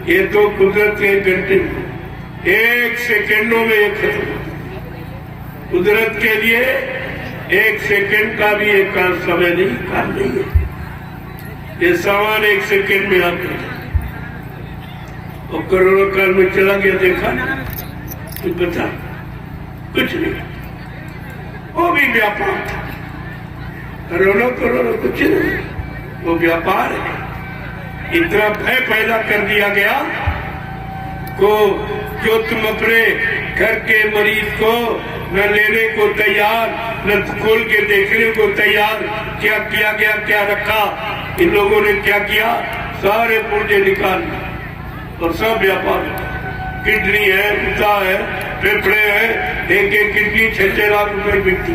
ये तो कुदरत के घंटे 1 सेकेंडों में ये खत्म। कुदरत के लिए 1 सेकेंड का भी एक समय नहीं, काम नहीं है। ये सामान 1 सेकेंड में आप और कोरोना काल में चला गया, देखा कुछ बता, कुछ नहीं, वो भी व्यापार था। कोरोना कुछ नहीं, वो व्यापार है। इतना भय पैदा कर दिया गया को जो तुम अपने घर के मरीज को न लेने को तैयार, न खोल के देखने को तैयार। क्या किया गया, क्या रखा इन लोगों ने, क्या किया, सारे पुर्जे निकाल और सब व्यापार। किडनी है, कुत्ता है, फेफड़े हैं, एक किडनी 6-6 लाख रुपए बिकती,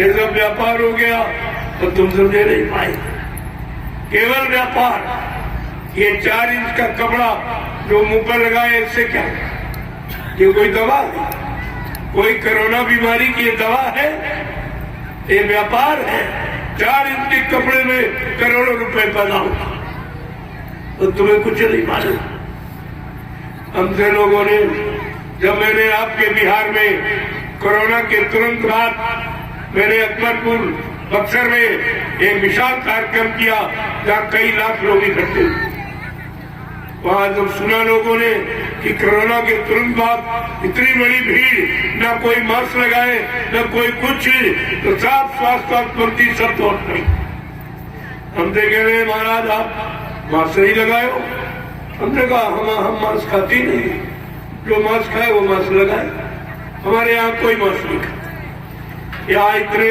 ये सब व्यापार हो गया और तुम समझे नहीं पाए। केवल व्यापार। ये 4 इंच का कपड़ा जो मुंह पर लगाए, इससे क्या, ये कोई दवा है? कोई कोरोना बीमारी की दवा है? ये व्यापार है। 4 इंच के कपड़े में करोड़ों रुपए पैदा होता, तो तुम्हें कुछ नहीं मालूम। हमसे लोगों ने, जब मैंने आपके बिहार में कोरोना के तुरंत बाद मैंने अकबरपुर बक्सर में एक विशाल कार्यक्रम किया जहाँ कई लाख लोग इकट्ठे हुए। वहां जब सुना लोगों ने कि कोरोना के तुरंत बाद इतनी बड़ी भीड़, ना कोई मास्क लगाए, ना कोई कुछ, तो साफ स्वास्थ्य मंत्री सब तोड़ गए। हम कह रहे महाराज आप मास्क नहीं लगाए हो। हमने कहा हम मास्क खाते नहीं, जो मास्क खाए वो मास्क लगाए, हमारे यहाँ कोई मास्क नहीं खाता। यहाँ इतने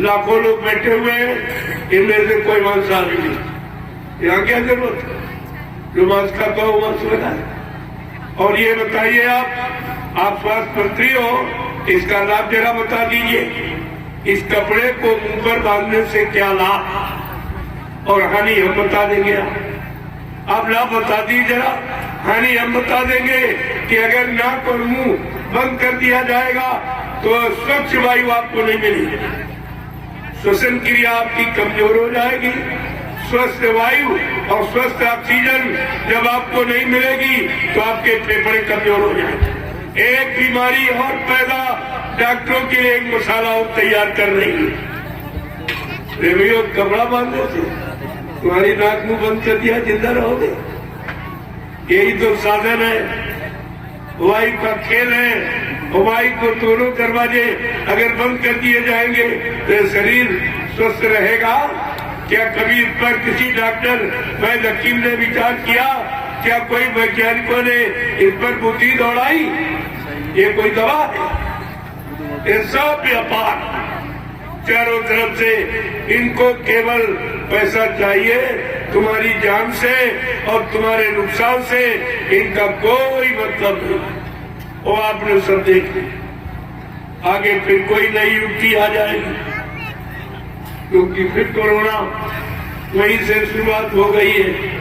लाखों लोग बैठे हुए हैं, इनमें से कोई मांसाहारी नहीं। यहाँ क्या जरूरत है? जो मास्क खाता हो मास्क लगाए। और ये बताइए आप स्वास्थ्य मंत्री हो, इसका लाभ जरा बता दीजिए। इस कपड़े को मुंह पर बांधने से क्या लाभ और हानि हम बता देंगे। आप लाभ बता दीजिए जरा, हानि हम बता देंगे कि अगर नाक और मुंह बंद कर दिया जाएगा तो स्वच्छ वायु आपको नहीं मिलेगी, श्वसन क्रिया आपकी कमजोर हो जाएगी। स्वस्थ वायु और स्वस्थ ऑक्सीजन जब आपको नहीं मिलेगी तो आपके फेफड़े कमजोर हो जाएंगे। एक बीमारी और पैदा डॉक्टरों के लिए एक मसाला और तैयार कर रही है। प्रेमियों, कपड़ा बांधने से तुम्हारी नाक मुंह बंद कर दिया, जिंदा रहोगे। यही तो साधन है, वायु का खेल है। वायु को दोनों दरवाजे अगर बंद कर दिए जाएंगे तो शरीर स्वस्थ रहेगा। क्या कभी इस पर किसी डॉक्टर वैद हकीम ने विचार किया? क्या कोई वैज्ञानिकों ने इस पर बुद्धि दौड़ाई? ये कोई दवा है? ये सब व्यापार चारों तरफ से। इनको केवल पैसा चाहिए, तुम्हारी जान से और तुम्हारे नुकसान से इनका कोई मतलब नहीं। वो आपने सब देख लिया। आगे फिर कोई नई युक्ति आ जाएगी, क्योंकि फिर कोरोना वहीं से शुरुआत हो गई है।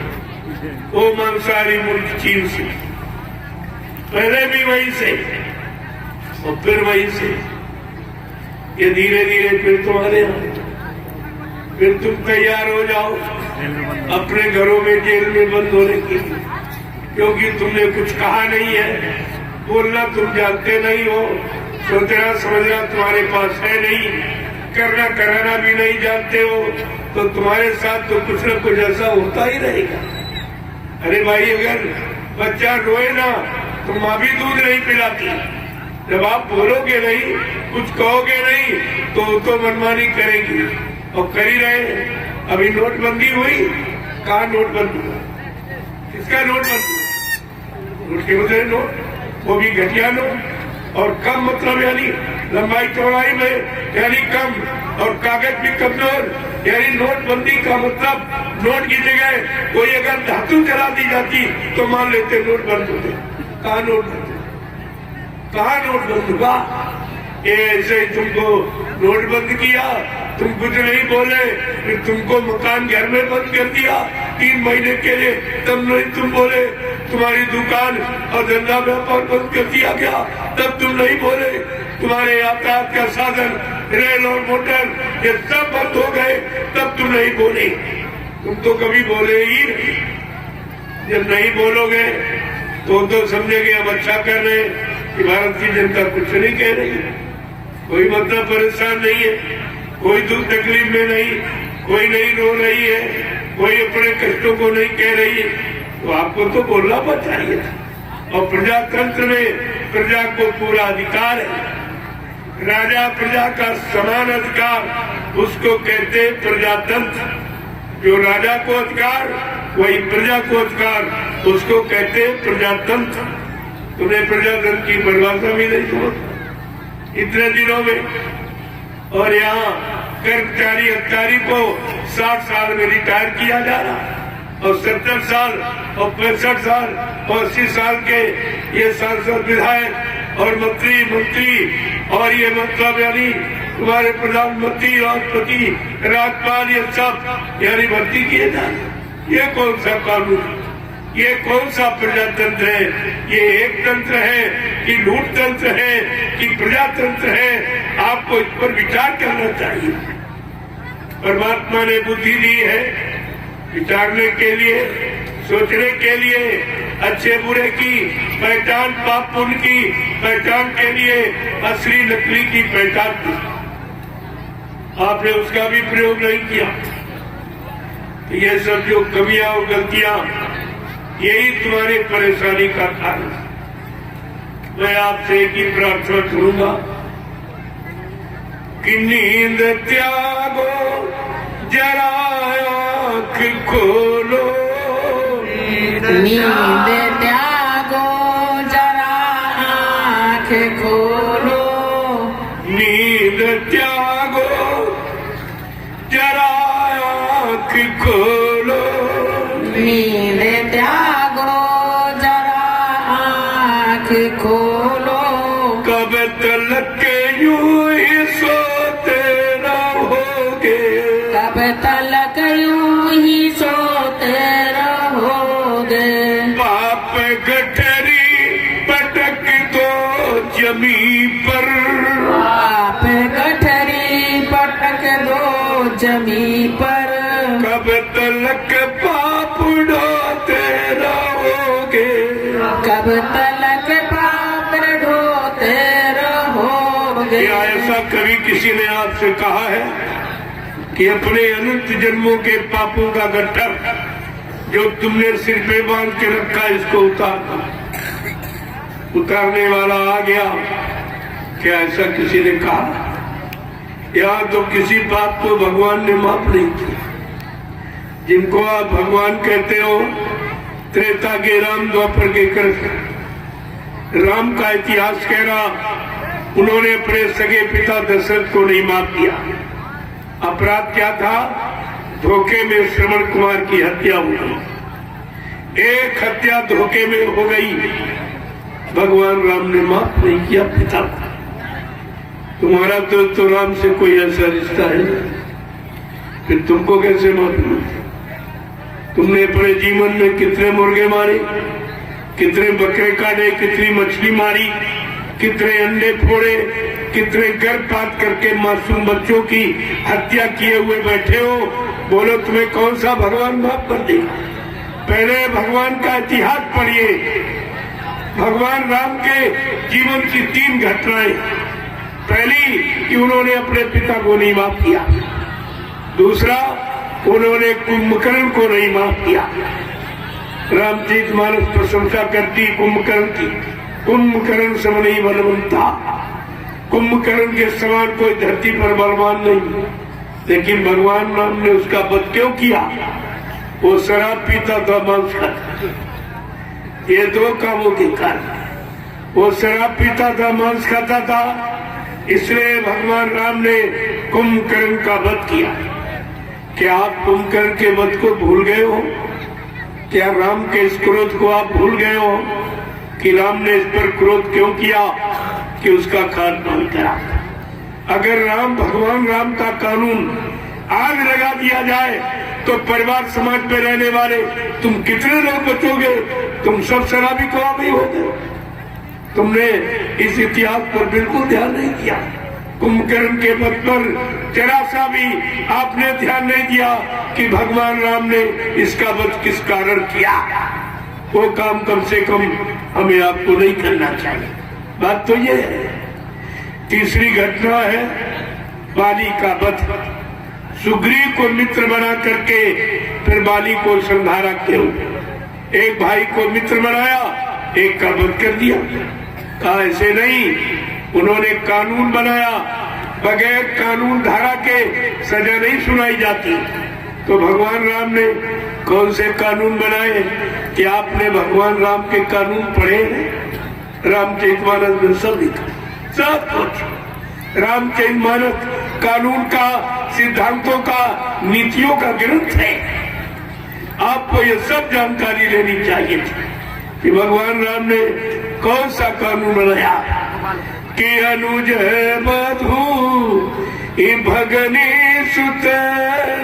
वो मांसाहारी मुल्क चीन से, पहले भी वहीं से और फिर वहीं से। ये धीरे धीरे फिर तुम्हारे यहाँ, फिर तुम तैयार हो जाओ अपने घरों में जेल में बंद होने की, क्योंकि तुमने कुछ कहा नहीं है। बोलना तुम जानते नहीं हो, सोचना समझना तुम्हारे पास है नहीं, करना कराना भी नहीं जानते हो, तो तुम्हारे साथ तो कुछ न कुछ ऐसा होता ही रहेगा। अरे भाई, अगर बच्चा रोए ना तो माँ भी दूध नहीं पिलाती। जब आप बोलोगे नहीं, कुछ कहोगे नहीं, तो मनमानी करेगी और कर ही रहे। अभी नोटबंदी हुई, कहा नोटबंदी हुआ? किसका नोटबंदी? नोट के बदले नोट, वो भी घटिया नोट और कम, मतलब यानी लंबाई चौड़ाई में यानी कम, और कागज भी कमजोर। यानी नोटबंदी का मतलब नोट की जगह कोई अगर धातु जला दी जाती तो मान लेते नोट बंद होते। कहा नोट बंद, कहाँ नोट बंद हुआ? ये ऐसे ही तुमको नोट बंद किया, तुम कुछ नहीं बोले, फिर तुमको मकान घर में बंद कर दिया 3 महीने के लिए, तब नहीं तुम बोले। तुम्हारी दुकान और धंधा व्यापार बंद कर दिया गया, तब तुम नहीं बोले। तुम्हारे यातायात का साधन, रेल और मोटर, ये सब बंद हो गए, तब तुम नहीं बोले। तुम तो कभी बोले ही नहीं। जब नहीं बोलोगे तो समझेंगे हम अच्छा कर रहे हैं कि भारत की जनता कुछ नहीं कह रही है, कोई मतलब परेशान नहीं है, कोई दुख तकलीफ में नहीं, कोई नहीं रो रही है, कोई अपने कष्टों को नहीं कह रही है, तो आपको तो बोलना चाहिए था। और प्रजातंत्र में प्रजा को पूरा अधिकार है, राजा प्रजा का समान अधिकार, उसको कहते हैं प्रजातंत्र। जो राजा को अधिकार वही प्रजा को अधिकार, उसको कहते हैं प्रजातंत्र। तुमने प्रजातंत्र की परिभाषा भी नहीं समझ इतने दिनों में। और यहाँ कर्मचारी अधिकारी को 60 साल में रिटायर किया जा रहा, और 70 साल और 65 साल और 80 साल के ये सांसद, विधायक और मंत्री और ये मतलब यानी तुम्हारे प्रधानमंत्री, राष्ट्रपति, राज्यपाल, ये सब यानी भर्ती किए जा रहे। ये कौन सा कानून, ये कौन सा प्रजातंत्र है? ये एक तंत्र है कि लूट तंत्र है कि प्रजातंत्र है? आपको इस पर विचार करना चाहिए। परमात्मा ने बुद्धि दी है विचारने के लिए, सोचने के लिए, अच्छे बुरे की पहचान, पाप पुण्य की पहचान के लिए, असली नकली की पहचान की। आपने उसका भी प्रयोग नहीं किया। ये सब जो कमियां और गलतियां, यही तुम्हारी परेशानी का कारण। मैं आपसे एक ही प्रार्थना करूंगा कि नींद त्यागो, जरा आँख खोलो, नींद त्यागो, जरा आँख खोलो, नींद त्यागो, जरा आँख खोलो, नींद त्यागो, जरा आँख खोलो। कब तलक यूं ही सोते रहोगे, कब तलक यूं ही सोते रहोगे। पाप गठरी पटक दो जमी पर, आप गठरी पटक दो जमी पर। कब तलक पाप ढोते रहोगे, कब तलक पाप ढोते रहोगे। क्या ऐसा कभी किसी ने आपसे कहा है कि अपने अनंत जन्मों के पापों का गट्ठर जो तुमने सिर पे बांध के रखा, इसको उतारने वाला आ गया? क्या ऐसा किसी ने कहा? यहाँ तो किसी पाप को भगवान ने माफ नहीं किया। जिनको आप भगवान कहते हो, त्रेता के राम, द्वापर के कृष्ण। राम का इतिहास कह रहा, उन्होंने अपने सगे पिता दशरथ को नहीं माफ किया। अपराध क्या था? धोखे में श्रवण कुमार की हत्या हो गई। एक हत्या धोखे में हो गई, भगवान राम ने माफ नहीं किया पिता को। तुम्हारा तो राम से कोई ऐसा रिश्ता है, फिर तुमको कैसे मालूम? तुमने अपने जीवन में कितने मुर्गे मारे, कितने बकरे काटे, कितनी मछली मारी, कितने अंडे फोड़े, कितने गर्भपात करके मासूम बच्चों की हत्या किए हुए बैठे हो। बोलो तुम्हें कौन सा भगवान माफ कर देगा? पहले भगवान का इतिहास पढ़िए। भगवान राम के जीवन की 3 घटनाएं। पहली कि उन्होंने अपने पिता को नहीं माफ किया। दूसरा, उन्होंने कुंभकर्ण को नहीं माफ किया। रामचरितमानस प्रशंसा करती कुंभकर्ण की। कुंभकर्ण सम नहीं बलवंता, कुंभकर्ण के समान कोई धरती पर बलवान नहीं। लेकिन भगवान राम ने उसका वध क्यों किया? वो शराब पीता था, मांस खाता। ये 2 कामों के कारण। वो शराब पीता था, मांस खाता था, इसलिए भगवान राम ने कुंभकर्ण का वध किया। क्या आप कुंभकर्ण के वध को भूल गए हो? क्या राम के इस क्रोध को आप भूल गए हो कि राम ने इस पर क्रोध क्यों किया? कि उसका खात्मा करा। अगर भगवान राम का कानून आग लगा दिया जाए तो परिवार समाज में रहने वाले तुम कितने लोग बचोगे? तुम सब शराबी कौमी हो गए। तुमने इस इतिहास पर बिल्कुल ध्यान नहीं किया। कुंभकर्ण के पद पर जरा सा भी आपने ध्यान नहीं दिया कि भगवान राम ने इसका वध किस कारण किया। वो काम कम से कम हमें आपको नहीं करना चाहिए। बात तो ये है। तीसरी घटना है बाली का वध। सुग्रीव को मित्र बना करके फिर बाली को संहारा क्यों? एक भाई को मित्र बनाया, एक का वध कर दिया। कहा ऐसे नहीं, उन्होंने कानून बनाया, बगैर कानून धारा के सजा नहीं सुनाई जाती। तो भगवान राम ने कौन से कानून बनाए कि आपने भगवान राम के कानून पढ़े? रामचरितमानस में सब लिखा, सब कुछ। रामचरितमानस कानून का, सिद्धांतों का, नीतियों का ग्रंथ है। आपको ये सब जानकारी लेनी चाहिए कि भगवान राम ने कौन सा कानून बनाया कि अनुज बधू भगनी सुत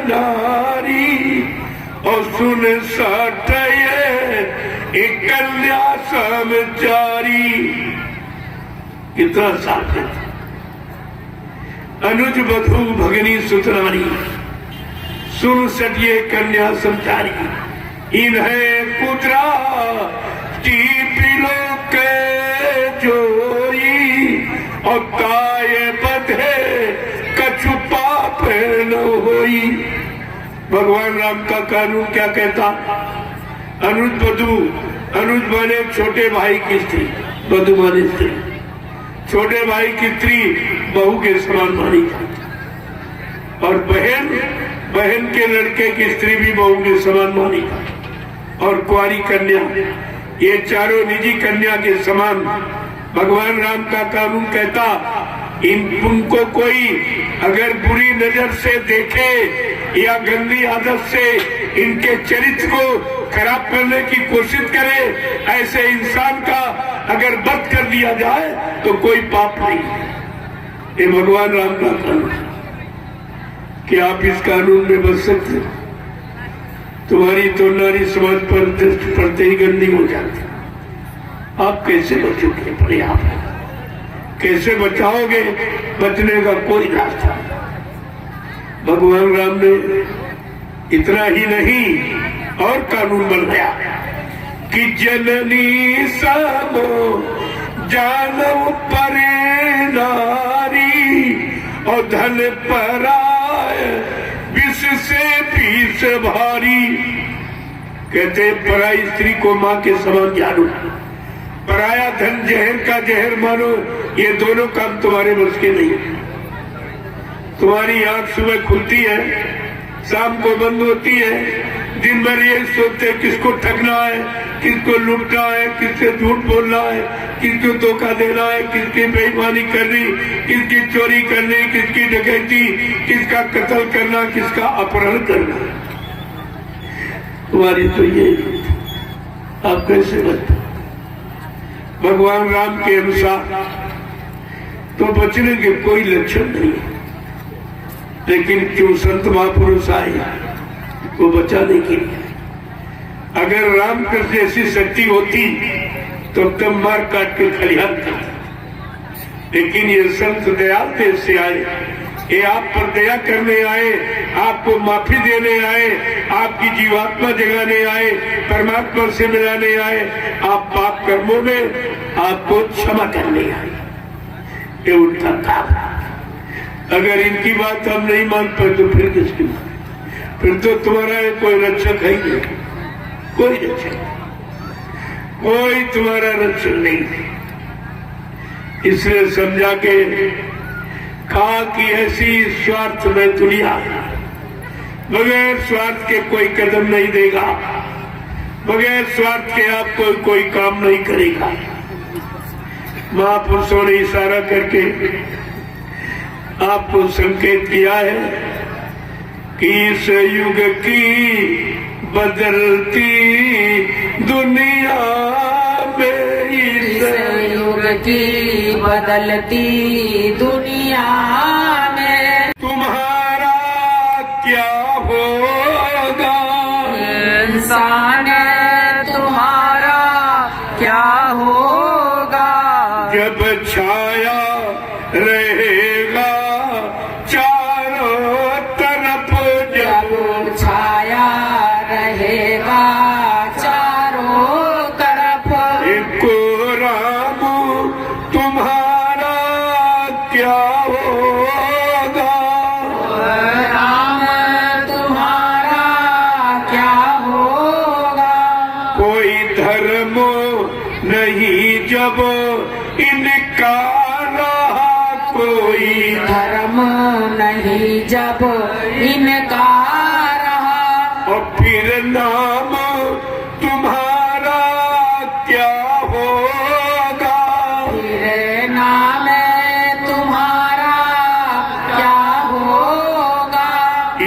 नारी और सुन सटय कन्या समचारी। कितना साफ है। अनुज बधू भगनी सुत नारी सुन सटिए कन्या समचारी। इन्हें पुत्रा टीपिलो के जोई और काय बधे कछु पाप न होई। भगवान राम का कानून क्या कहता? अनुज बधू, अनुज माने छोटे भाई की स्त्री, बधू माने स्त्री। छोटे भाई की स्त्री बहू के समान मानी जाती और बहन, बहन के लड़के की स्त्री भी बहू के समान मानी जाती। और कुंवारी कन्या, ये चारों निजी कन्या के समान भगवान राम का कानून कहता। उनको कोई अगर बुरी नजर से देखे या गंदी आदत से इनके चरित्र को खराब करने की कोशिश करे, ऐसे इंसान का अगर वध कर दिया जाए तो कोई पाप नहीं। ये भगवान राम का कानून। क्या आप इस कानून में बच सकते? तुम्हारी तो नारी समाज पर दृष्टि पड़ते ही गंदी हो जाती। आप कैसे बचोगे? पड़े आप कैसे बचाओगे? बचने का कोई रास्ता। भगवान राम ने इतना ही नहीं और कानून बनाया कि जननी समो जानव परे नारी और धन पराय विष से पीस भारी। कहते पराई स्त्री को माँ के समान जानो, पराया धन जहर का जहर मानो। ये दोनों काम तुम्हारे बस के नहीं। तुम्हारी आंख सुबह खुलती है, शाम को बंद होती है। दिन भर ये सोचते किसको ठगना है, किसको लूटना है, किससे झूठ बोलना है, किसको धोखा देना है, किसकी बेईमानी करनी, किसकी चोरी करनी, किसकी डकैती, किसका कत्ल करना, किसका अपहरण करना। तुम्हारी तो ये आप कैसे बचते? भगवान राम के अनुसार तो बचने के कोई लक्षण नहीं, लेकिन क्यों संत महापुरुष आए वो बचाने के लिए। अगर रामकृष्ण जैसी शक्ति होती तो तब मार काट के खलिहान करते। लेकिन ये संत दयाल देश से आए, ये आप पर दया करने आए, आपको माफी देने आए, आपकी जीवात्मा जगाने आए, परमात्मा से मिलाने आए, आप पाप कर्मों में आपको क्षमा करने आए। ये उनका काम। अगर इनकी बात हम नहीं मान पाए तो फिर किसकी बात? फिर तो तुम्हारा कोई रक्षक है ही नहीं, कोई रक्षक, कोई तुम्हारा रक्षक नहीं। इसलिए समझा के कहा कि ऐसी स्वार्थ में दुनिया बगैर स्वार्थ के कोई कदम नहीं देगा, बगैर स्वार्थ के आप कोई काम नहीं करेगा। महापुरुषों ने इशारा करके आपको संकेत किया है कि इस युग की बदलती दुनिया में, इस युग की बदलती दुनिया में तुम्हारा क्या होगा? इंसान तुम्हारा क्या होगा? जब छाया रहेगा चारों तरफ, जब छाया रहेगा चारों तरफ, एको राम तुम्हारा क्या होगा? राम तुम्हारा क्या होगा? कोई धर्म नहीं जब इनका रहा, कोई धर्म नहीं जब इनका रहा, और फिर नाम तुम्हारा क्या होगा? फिर नाम तुम्हारा क्या होगा?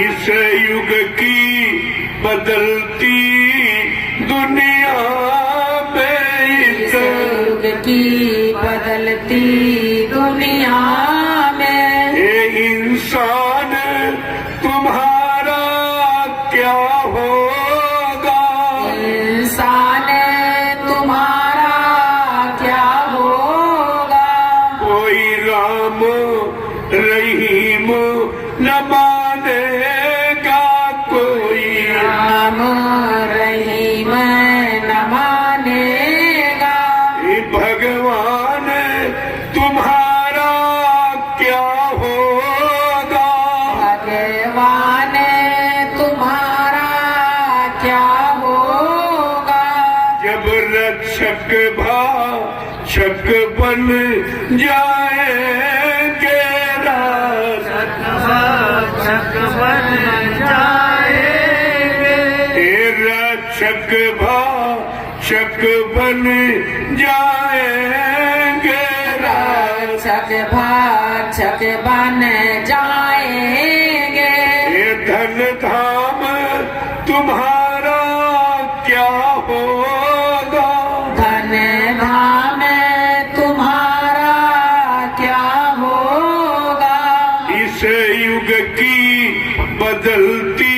इस युग की बदलती दुनिया में, इस युग की बदलती दुनिया में, ये इंसान तुम्हारा क्या होगा? इंसान तुम्हारा क्या होगा? कोई राम रहीम न मानेगा, कोई राम रहीम न मानेगा, भगवान तुम्हारा क्या होगा? भगवान तुम्हारा क्या होगा? जब रक्षक भाषक बन जाएंगे, रक्षक बन जाएंगे, रक्षक भाषक बन जाएंगे, रक्षक भाक्षक बन जाएंगे, ये धन धाम तुम्हारा क्या होगा? धन धाम तुम्हारा क्या होगा? इस युग की बदलती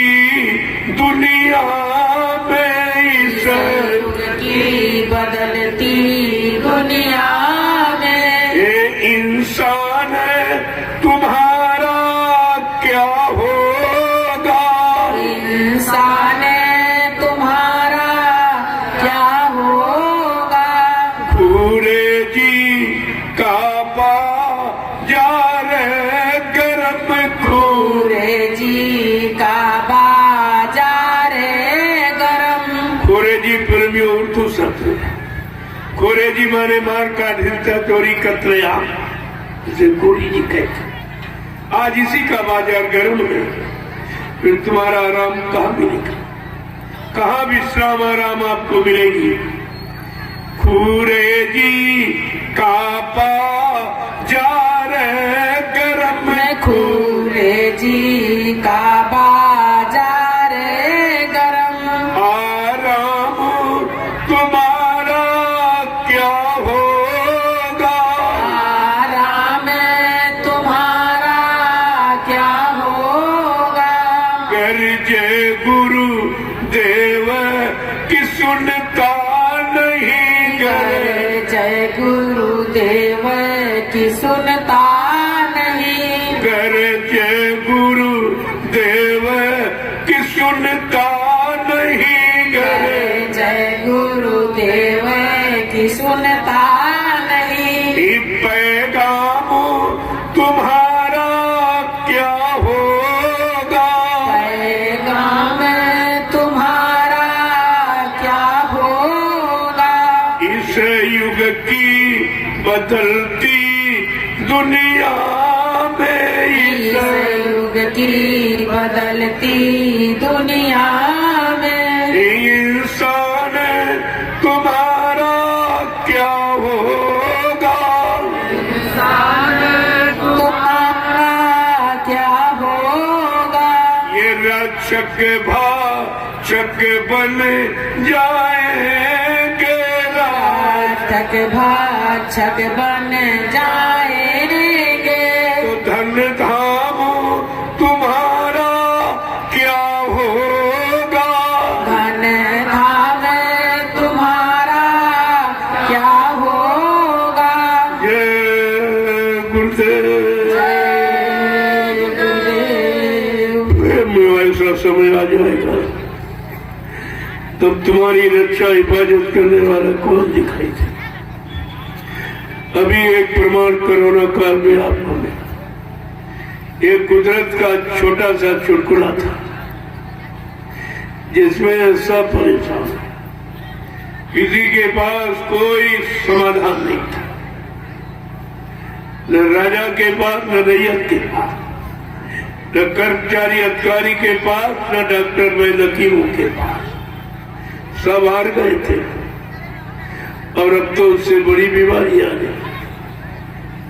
दुनिया में, इस युग की बदलती दुनिया में, ये इंसान तुम्हारा क्या होगा? इंसान तुम्हारा क्या होगा? पूरे जी का बाजार गरम, पूरे जी का बाजार गरम, खोरे जी प्रेमी उर्दू शब्द, खोरे जी माने मार काट, हिंसा, चोरी, कत्लेआम, इसे गोरी जी कहते। आज इसी का बाजार गर्म है। फिर तुम्हारा आराम कहाँ मिलेगा? कहाँ विश्राम आराम आपको मिलेगी? खूरे जी का बाजार गरम, खूरे जी का बाजार गरम, आराम तुम्हारा क्या होगा? आराम तुम्हारा क्या होगा? गरजे गुरु देव की सुनता नहीं, जय गुरुदेव की सुनता नहीं, गरजे गुरु देव की सुनता नहीं, जय गुरुदेव की सुनता नहीं, पैगाम तुम्हारा क्या होगा? पैगाम तुम्हारा क्या होगा? इस युग की बदलती दुनिया में, इस इस युग की बदलती दुनिया में, इंसान तुम्हारा क्या होगा? तुम्हारा क्या होगा? ये रक्षक भाषक बन जाएंगे, सार्थक भाक्षक बन जाएंगे। तो धन्य धाम तुम्हारा क्या होगा, धन धाम तुम्हारा क्या होगा। जय गुरुदेव। जय गुरुदेव। ऐसा समय आ जाएगा तब तुम्हारी रक्षा हिफाजत करने वाला कौन दिखाई दे। अभी एक प्रमाण कोरोना काल में आपको मिला, एक कुदरत का छोटा सा चुटकुला था जिसमें सब परेशान, किसी के पास कोई समाधान नहीं था, न राजा के पास, न रैयत के पास, न कर्मचारी अधिकारी के पास, न डॉक्टर वैद्य हकीमों के पास। सब हार गए थे और अब तो उससे बड़ी बीमारी आ गई,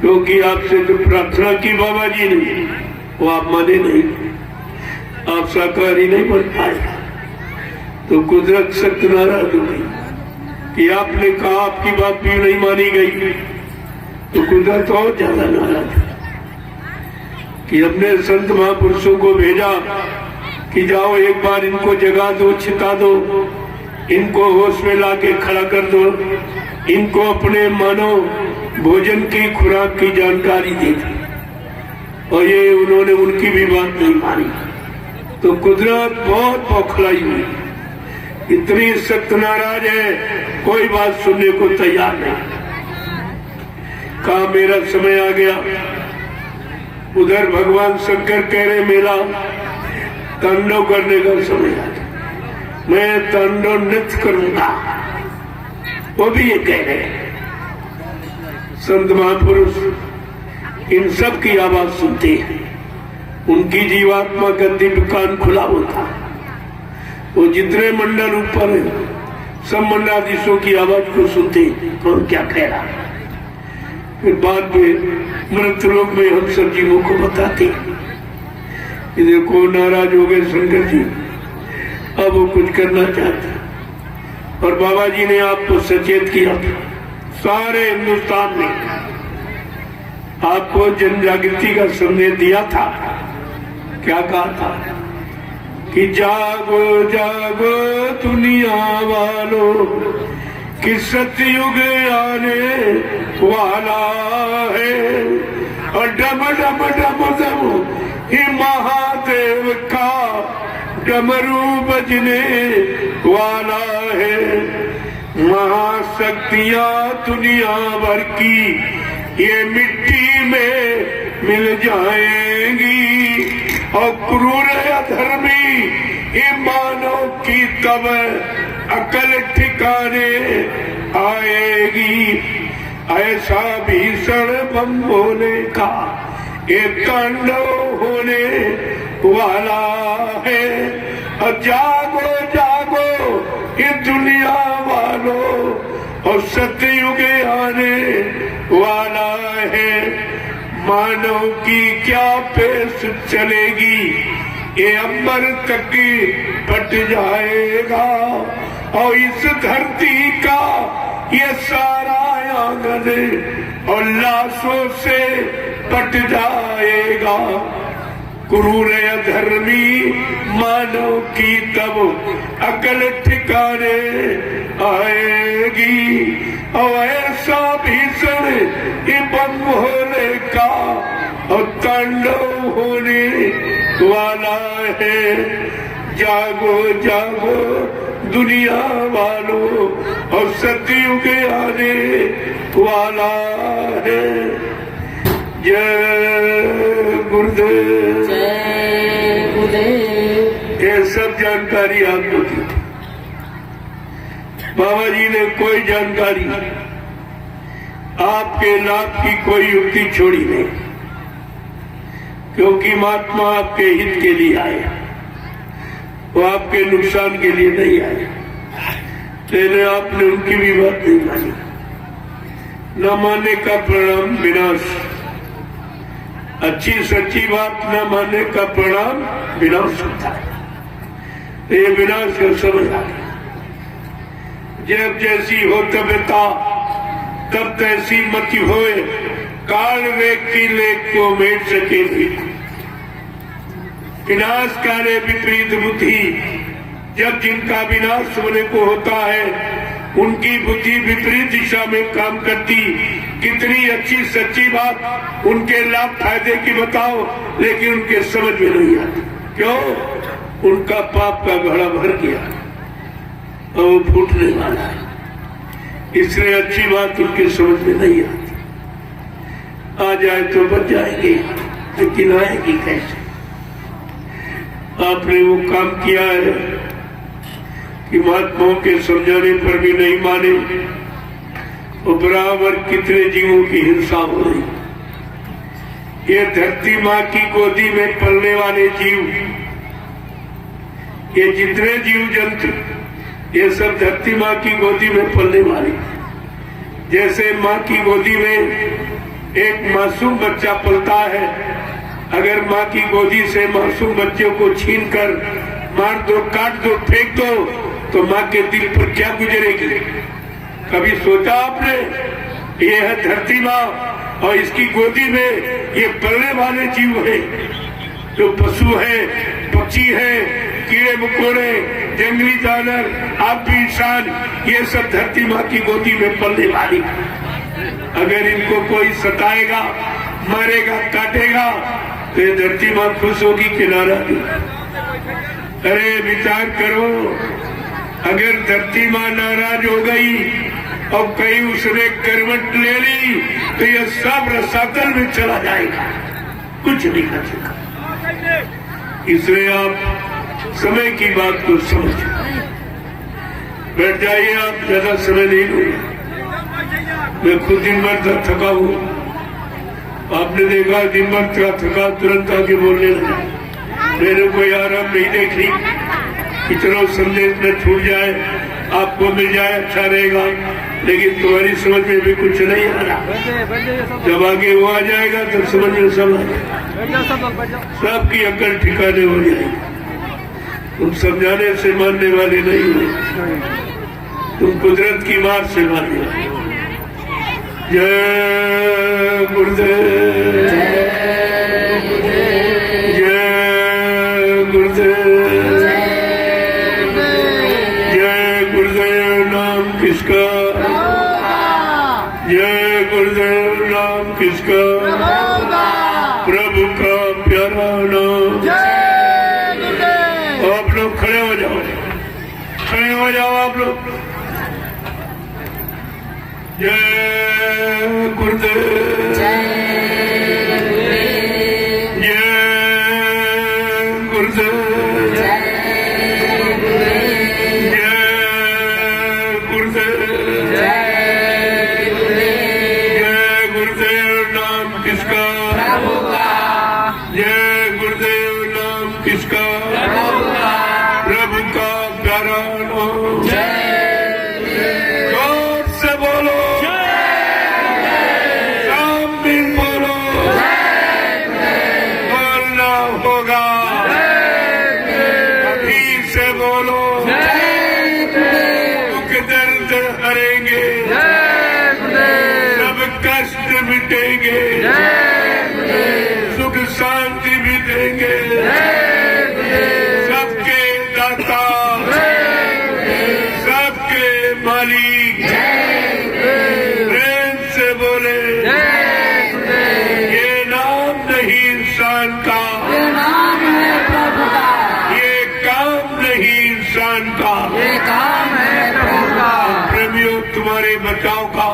क्योंकि आपसे जो प्रार्थना की बाबा जी ने वो आप माने नहीं, आप शाकाहारी नहीं बन पाए। तो कुदरत सख्त नाराज हो गई कि आपने कहा आपकी बात भी नहीं मानी गई, तो कुदरत और ज्यादा नाराज है कि अपने संत महापुरुषों को भेजा कि जाओ एक बार इनको जगा दो, छिता दो, इनको होश में लाके खड़ा कर दो, इनको अपने मानो भोजन की खुराक की जानकारी दी थी। और ये उन्होंने उनकी भी बात नहीं मानी। तो कुदरत बहुत बौखलाई हुई, इतनी सख्त नाराज है, कोई बात सुनने को तैयार नहीं। कहा मेरा समय आ गया। उधर भगवान शंकर कह रहे मेरा तांडव करने का समय आ गया, मैं तांडव नृत्य करूंगा। वो भी ये कह रहे। संत महापुरुष इन सब की आवाज सुनते हैं, उनकी जीवात्मा का दिव्य कान खुला होता है। वो जितने मंडल ऊपर है सब मंडलाधीशों की आवाज को सुनते हैं, कौन क्या कह रहा है। फिर बाद में मृत्यु लोक में हम सब जीवों को बताते हैं कि देखो नाराज हो गए शंकर जी, अब वो कुछ करना चाहते। और बाबा जी ने आपको सचेत किया था, सारे हिंदुस्तान में आपको जन जागृति का संदेश दिया था। क्या कहा था कि जागो जागो दुनिया वालों कि सतयुग आने वाला है, और डम डम डम डम ही महादेव का डमरू बजने वाला है। महाशक्तियां दुनिया भर की ये मिट्टी में मिल जाएंगी, और क्रूर अधर्मी ईमानों की तब अकल ठिकाने आएगी। ऐसा भीषण बम भोले का एक तांडव होने वाला है। और जागो जागो ये दुनिया वालों, और सतयुग आने वाला है। मानव की क्या पेश चलेगी, ये अंबर तक फट जाएगा, और इस धरती का ये सारा आंगन और लाशों से पट जाएगा। क्रूर अधर्मी मानव की तब अकल ठिकाने आएगी, और ऐसा भीषण बम भोले का और तांडव होने वाला है। जागो जागो दुनिया वालों, और सतयुग आने वाला है। जय गुरुदेव। जय गुरुदेव। ये सब जानकारी आपको दी थी। बाबा जी ने कोई जानकारी आपके लाभ की कोई युक्ति छोड़ी नहीं, क्योंकि महात्मा आपके हित के लिए आए, वो आपके नुकसान के लिए नहीं आए। लेकिन आपने उनकी भी बात नहीं मानी। न मानने का परिणाम विनाश, अच्छी सच्ची बात न मानने का परिणाम विनाश होता है। ये विनाश का समझ आ गया। जब जैसी हो तबियता तब तैसी मति होए काल वेग की लेख को मेट सके विनाश कार्य विपरीत बुद्धि। जब जिनका विनाश होने को होता है उनकी बुद्धि विपरीत दिशा में काम करती। कितनी अच्छी सच्ची बात उनके लाभ फायदे की बताओ, लेकिन उनके समझ में नहीं आती। क्यों? उनका पाप का घड़ा भर गया और वो फूटने वाला है, इसलिए अच्छी बात उनके समझ में नहीं आती। आ जाए तो बच जाएंगे, लेकिन आएगी कैसे? आपने वो काम किया है कि महात्माओं के समझाने पर भी नहीं माने और बराबर कितने जीवों की हिंसा हो रही। ये धरती माँ की गोदी में पलने वाले जीव, ये जितने जीव जंतु, ये सब धरती माँ की गोदी में पलने वाले। जैसे माँ की गोदी में एक मासूम बच्चा पलता है, अगर माँ की गोदी से मासूम बच्चे को छीनकर मार दो, काट दो, फेंक दो, तो माँ के दिल पर क्या गुजरेगी? कभी सोचा आपने? ये है धरती माँ और इसकी गोदी में ये पलने वाले जीव हैं, जो पशु है, पक्षी है, कीड़े मकोड़े, जंगली जानवर, आप भी इंसान, ये सब धरती माँ की गोदी में पलने वाली। अगर इनको कोई सताएगा, मारेगा, काटेगा, तो ये धरती माँ खुश होगी कि नाराज? अरे विचार करो, अगर धरती माँ नाराज हो गई और कहीं उसने करवट ले ली तो ये सब रसातल में चला जाएगा, कुछ नहीं बचेगा। इसलिए आप समय की बात को समझिए। बैठ जाइए, आप ज्यादा समय नहीं लूंगा। मैं खुद दिन भर थका हूँ, आपने देखा दिन भर थका तुरंत आके बोलने लगा। मैंने कोई आराम नहीं देख ली कि चलो संदेश में छूट जाए, आपको मिल जाए, अच्छा रहेगा, लेकिन तुम्हारी समझ में भी कुछ नहीं आ रहा। जब आगे वो आ जाएगा तो समझ में सब आ जाएगा, सबकी अकल ठिकाने हो जाएगी। तुम समझाने से मानने वाले नहीं हो, तुम कुदरत की मार से मानने वाले। जय गुरुदेव, जय गुरुदेव, जय गुरुदेव। नाम किसका? जय गुरुदेव। नाम किसका? प्रभु का प्यारा नाम। आप लोग खड़े हो जाओ, खड़े हो जाओ आप लोग। जय गुरुदेव, जय गुरुदेव, जय गुरुदेव, जय गुरुदेव। नाम किसका? जय गुरुदेव। नाम किसका? प्रभु का प्यारा नाम। जोर से बोलो, सामने बोलो, बोलना होगा। अभी से बोलो, दुख दर्द हरेंगे, सब कष्ट मिटेंगे, सुख शांति भी देंगे। सबके दाता, सबके मालिक, प्रेम से बोले। ये नाम नहीं इंसान का, ये नाम है प्रभु का, ये काम नहीं इंसान का, ये काम है प्रभु का। प्रेमियों, तुम्हारे बचाव का,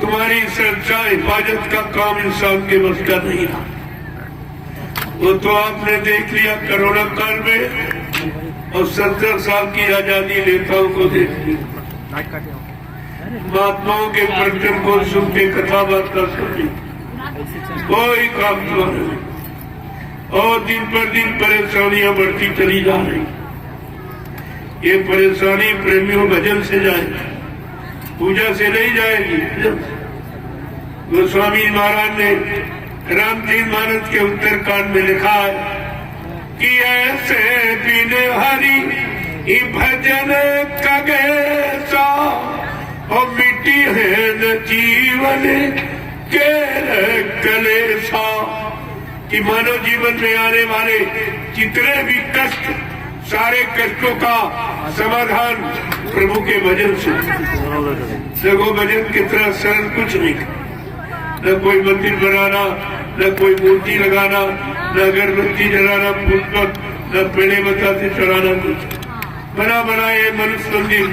तुम्हारी सुरक्षा हिफाजत का काम इंसान के बस का नहीं था। वो तो आपने देख लिया कोरोना काल में, और 70 साल की आजादी नेताओं को देख लिया, महात्माओं के प्रवचन को सुन के कथा वार्ता सुनी, कोई काम नहीं, और दिन पर दिन परेशानियां बढ़ती चली जा रही। ये परेशानी प्रेमियों भजन से जाएगी, पूजा से नहीं जाएगी। गोस्वामी महाराज ने रामचरित मानस के उत्तरकांड में लिखा है कि ऐसे बिन हरि भजन कगेसा और मिट्टी है न जीवन के कलेसा, कि मानव जीवन में आने वाले जितने भी कष्ट, सारे कष्टों का समाधान प्रभु के भजन से। देखो भजन कितना सरल, कुछ नहीं, न कोई मंदिर बनाना, न कोई मूर्ति लगाना, न अगरबत्ती जलाना, पुष्प, न पेड़े बताते चढ़ाना, कुछ बना बनाए मनुष्य मंदिर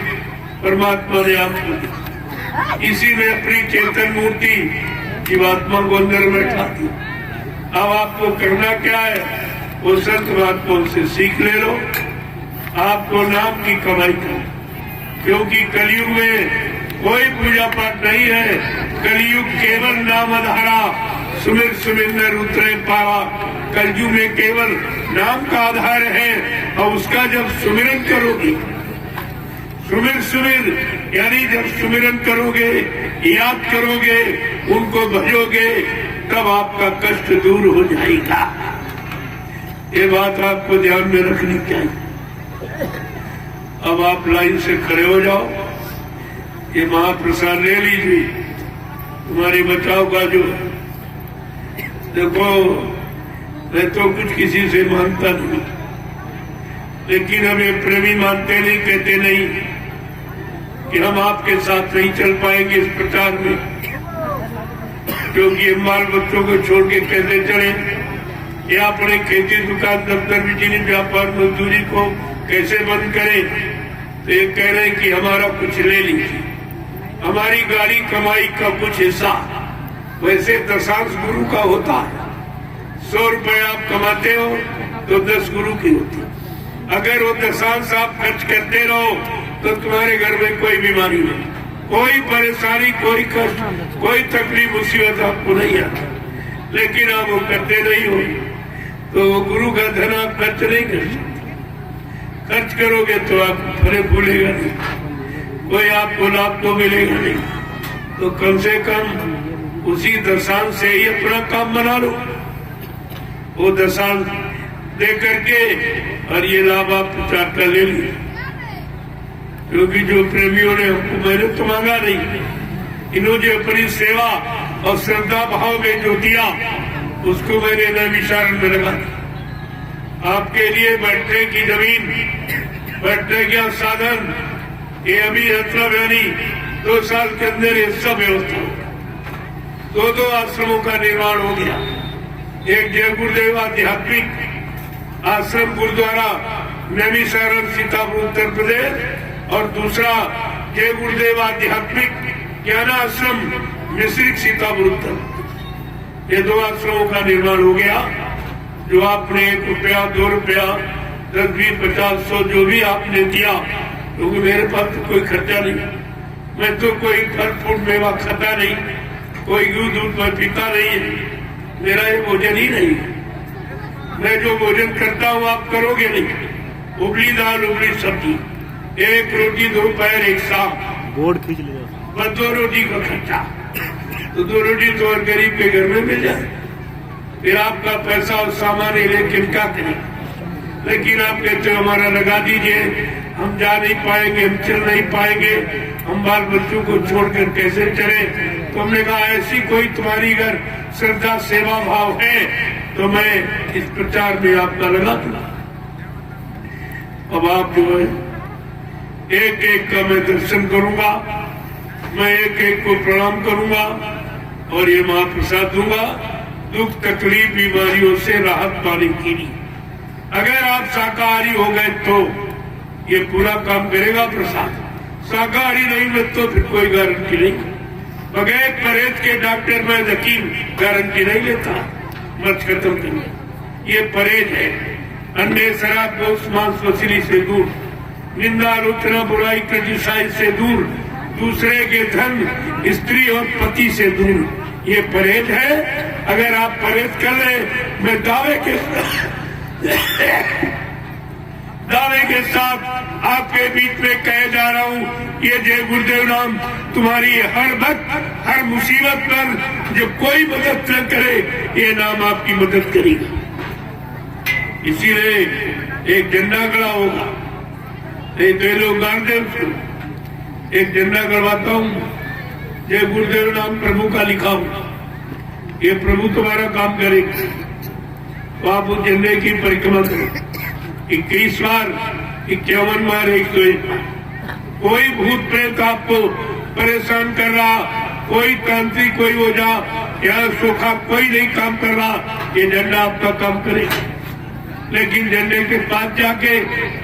परमात्मा ने आपको दी। इसी में अपनी चेतन मूर्ति जीवात्मा को अंदर बैठा दी। अब आपको करना क्या है, वो संत महात्माओं से सीख ले लो, आपको नाम की कमाई करो, क्योंकि कलयुग में कोई पूजा पाठ नहीं है। कलयुग केवल नाम आधारा, सुमिर सुमिंदर उतरे पारा। कलयुग में केवल नाम का आधार है, और उसका जब सुमिरन करोगे, सुमिर यानी जब सुमिरन करोगे, याद करोगे, उनको भजोगे, तब आपका कष्ट दूर हो जाएगा। ये बात आपको ध्यान में रखनी चाहिए। अब आप लाइन से खड़े हो जाओ, ये महाप्रसाद ले लीजिए, तुम्हारे बचाव का जो। देखो मैं तो कुछ किसी से मानता नहीं, लेकिन हमें प्रेमी मानते नहीं, कहते नहीं कि हम आपके साथ नहीं चल पाएंगे इस प्रचार में, क्योंकि हम बाल बच्चों को छोड़ के कैसे चले, या अपने खेती दुकान दफ्तर बिजली व्यापार मजदूरी को कैसे बंद करें। तो ये कह रहे हैं कि हमारा कुछ ले लीजिए, हमारी गाड़ी कमाई का कुछ हिस्सा। वैसे दशांश गुरु का होता है, 100 रुपए आप कमाते हो तो 10 गुरु की होती। अगर वो दशांश आप खर्च करते रहो तो तुम्हारे घर में कोई बीमारी नहीं, कोई परेशानी, कोई कष्ट, कोई तकलीफ मुसीबत आपको नहीं आती। लेकिन आप वो करते नहीं हो, तो वो गुरु का धन आप खर्च नहीं कर सकते। खर्च करोगे तो आप फले फूलेगा नहीं, कोई आपको लाभ तो मिलेगा नहीं। तो कम से कम उसी दशांश से ही अपना काम बना लो, वो दशांश दे करके, और ये लाभ आप प्रचार का ले लीजिए। क्योंकि जो प्रेमियों ने हमको, मैंने तो मांगा नहीं, इन्होंने अपनी सेवा और श्रद्धा भाव में जो दिया उसको मैंने नैमिषारण में लगा दिया। आपके लिए बैठने की जमीन, बैठने का साधन, ये अभी मतलब यानी 2 साल के अंदर ये सब व्यवस्था हो गया। 2 आश्रमों का निर्माण हो गया। एक जय गुरुदेव आध्यात्मिक आश्रम गुरुद्वारा नैमिषारण सीतापुर उत्तर प्रदेश, और दूसरा जय गुरुदेव आध्यात्मिक ज्ञान आश्रम मिश्रिक सीतापुर उत्तर प्रदेश। ये 2 आश्रमों का निर्माण हो गया। जो आपने 1 रुपया, 2 रुपया, 10, 20, 50, 100 जो भी आपने दिया, क्योंकि मेरे पास तो कोई खर्चा नहीं, मैं तो कोई फल फूल मेवा खाता नहीं, कोई दूध मैं पीता नहीं है, मेरा ये भोजन ही नहीं है। मैं जो भोजन करता हूँ आप करोगे नहीं। उबली दाल, उबली सब्जी, 1 रोटी दोपहर, 1 शाम, बोर्ड खींच ले, बस 2 रोटी का खर्चा। तो 2 रोटी तो और गरीब के घर में मिल जाए, फिर आपका पैसा और सामान लेकिन क्या करें। लेकिन आप कहते हो हमारा लगा दीजिए, हम जा नहीं पाएंगे, हम चल नहीं पाएंगे, हम बाल बच्चों को छोड़कर कैसे चले। तो हमने कहा ऐसी कोई तुम्हारी अगर श्रद्धा सेवा भाव है तो मैं इस प्रचार में आपका लगा दूंगा। अब आप जो है एक एक का मैं दर्शन करूंगा, मैं एक एक को प्रणाम करूंगा और ये महाप्रसाद दूंगा। दुख तकलीफ बीमारियों से राहत पाने के लिए अगर आप शाकाहारी हो गए तो ये पूरा काम करेगा प्रसाद। शाकाहारी नहीं में तो फिर कोई गारंटी नहीं। बगैर परहेज के डॉक्टर में यकीन गारंटी नहीं लेता मर्ज खत्म करने। ये परहेज है। अंडे, शराब, गोश्त, मांस, मछली से दूर, निंदा, आलोचना, बुराई, क्रिटिसाइज से दूर, दूसरे के धन, स्त्री और पति से दूर, ये परहेज है। अगर आप परहेज कर ले, मैं दावे के साथ आपके बीच में कह जा रहा हूँ, ये जय गुरुदेव नाम तुम्हारी हर वक्त हर मुसीबत पर जो कोई मदद न करे, ये नाम आपकी मदद करेगा। इसीलिए एक झंडा खड़ा होगा, एक दे लोग गाड़ दे उसको, एक झंडा करवाता हूँ जय गुरुदेव नाम प्रभु का लिखा हो, ये प्रभु तुम्हारा काम करेगा। तो आप उस झंडे की परिक्रमा करो 21 बार, 51 बार, 101 बार। कोई भूत प्रेत आपको परेशान कर रहा, कोई तांत्रिक, कोई ओझा या सोखा कोई नहीं काम कर रहा, ये झंडा आपका काम करेगा। लेकिन झंडे के पास जाके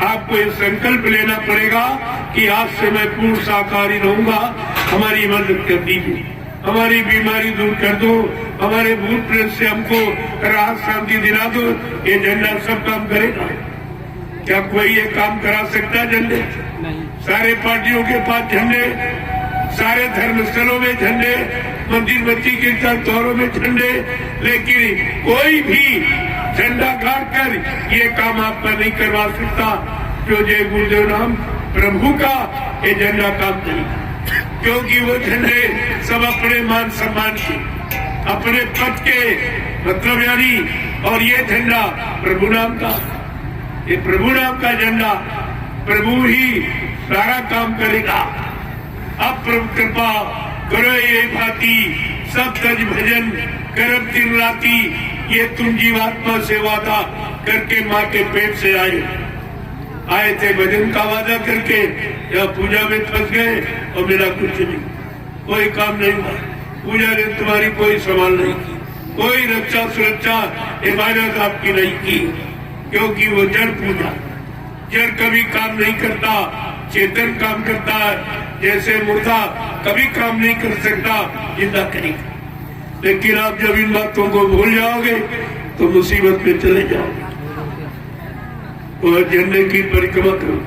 आपको ये संकल्प लेना पड़ेगा कि आज से मैं पूर्ण शाकाहारी रहूंगा, हमारी मदद कर दीजिए, हमारी बीमारी दूर कर दो, हमारे भूत प्रेत से हमको राहत शांति दिला दो। ये झंडा सब काम करेगा। क्या कोई ये काम करा सकता है? झंडे सारे पार्टियों के पास झंडे, सारे धर्मस्थलों में झंडे, मंदिर मस्जिद के चौरों में झंडे, लेकिन कोई भी झंडा गाड़ कर ये काम आपका नहीं करवा सकता। जो जय गुरुदेव नाम प्रभु का ये झंडा काम करेगा, क्योंकि वो झंडे सब अपने मान सम्मान के, अपने पद के मतलब यानी, और ये झंडा प्रभु नाम का, ये प्रभु नाम का झंडा, प्रभु ही सारा काम करेगा। अब प्रभु कृपा करो ये भांति सब तज भजन करब दिन राती, ये तुम जीवात्मा से वादा करके माँ के पेट से आए थे भजन का वादा करके, या पूजा में फंस गए और मेरा कुछ नहीं, कोई काम नहीं हुआ, पूजा ने तुम्हारी कोई सवाल नहीं की, कोई रक्षा सुरक्षा इबादत आपकी नहीं की, क्योंकि वो जड़ पूजा, जड़ कभी काम नहीं करता, चेतन काम करता है। जैसे मुर्दा कभी काम नहीं कर सकता, जिंदा करेगा। लेकिन आप जब इन बातों को भूल जाओगे तो मुसीबत में चले जाओगे। और झंडे की परिक्रमा करो,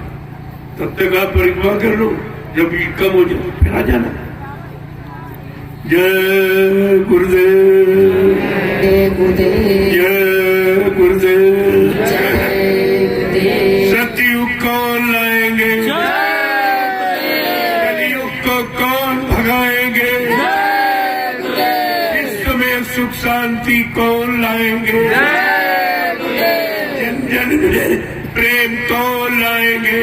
तब तक आप परिक्रमा कर लो, जब ये कम हो जाए फिर आ जाना। जय गुरुदेव, जय गुरुदेव, जय गुरुदेव। सतयुग कौन लाएंगे, कलयुग को कौन भगाएंगे, विश्व में सुख शांति कौन लाएंगे, जन जन में प्रेम कौन लाएंगे।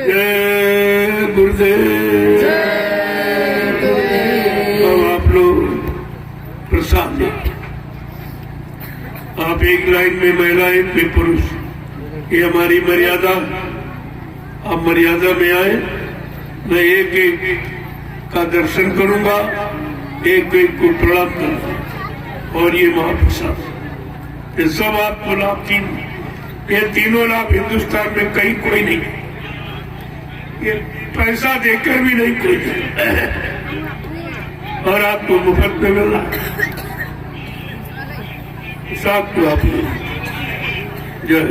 जय गुरुदेव। अब आप लोग प्रसाद लें। आप एक लाइन में महिला, एक में पुरुष, ये हमारी मर्यादा। आप मर्यादा में आए, मैं एक एक का दर्शन करूंगा, एक एक को प्रणाम करूंगा, और ये महाप्रसाद, ये सब आपको लाभ, ये तीनों लाभ हिंदुस्तान में कहीं कोई नहीं, ये पैसा देकर भी नहीं कोई, और आपको मुफ्त में मिल रहा है। साथ को आप जय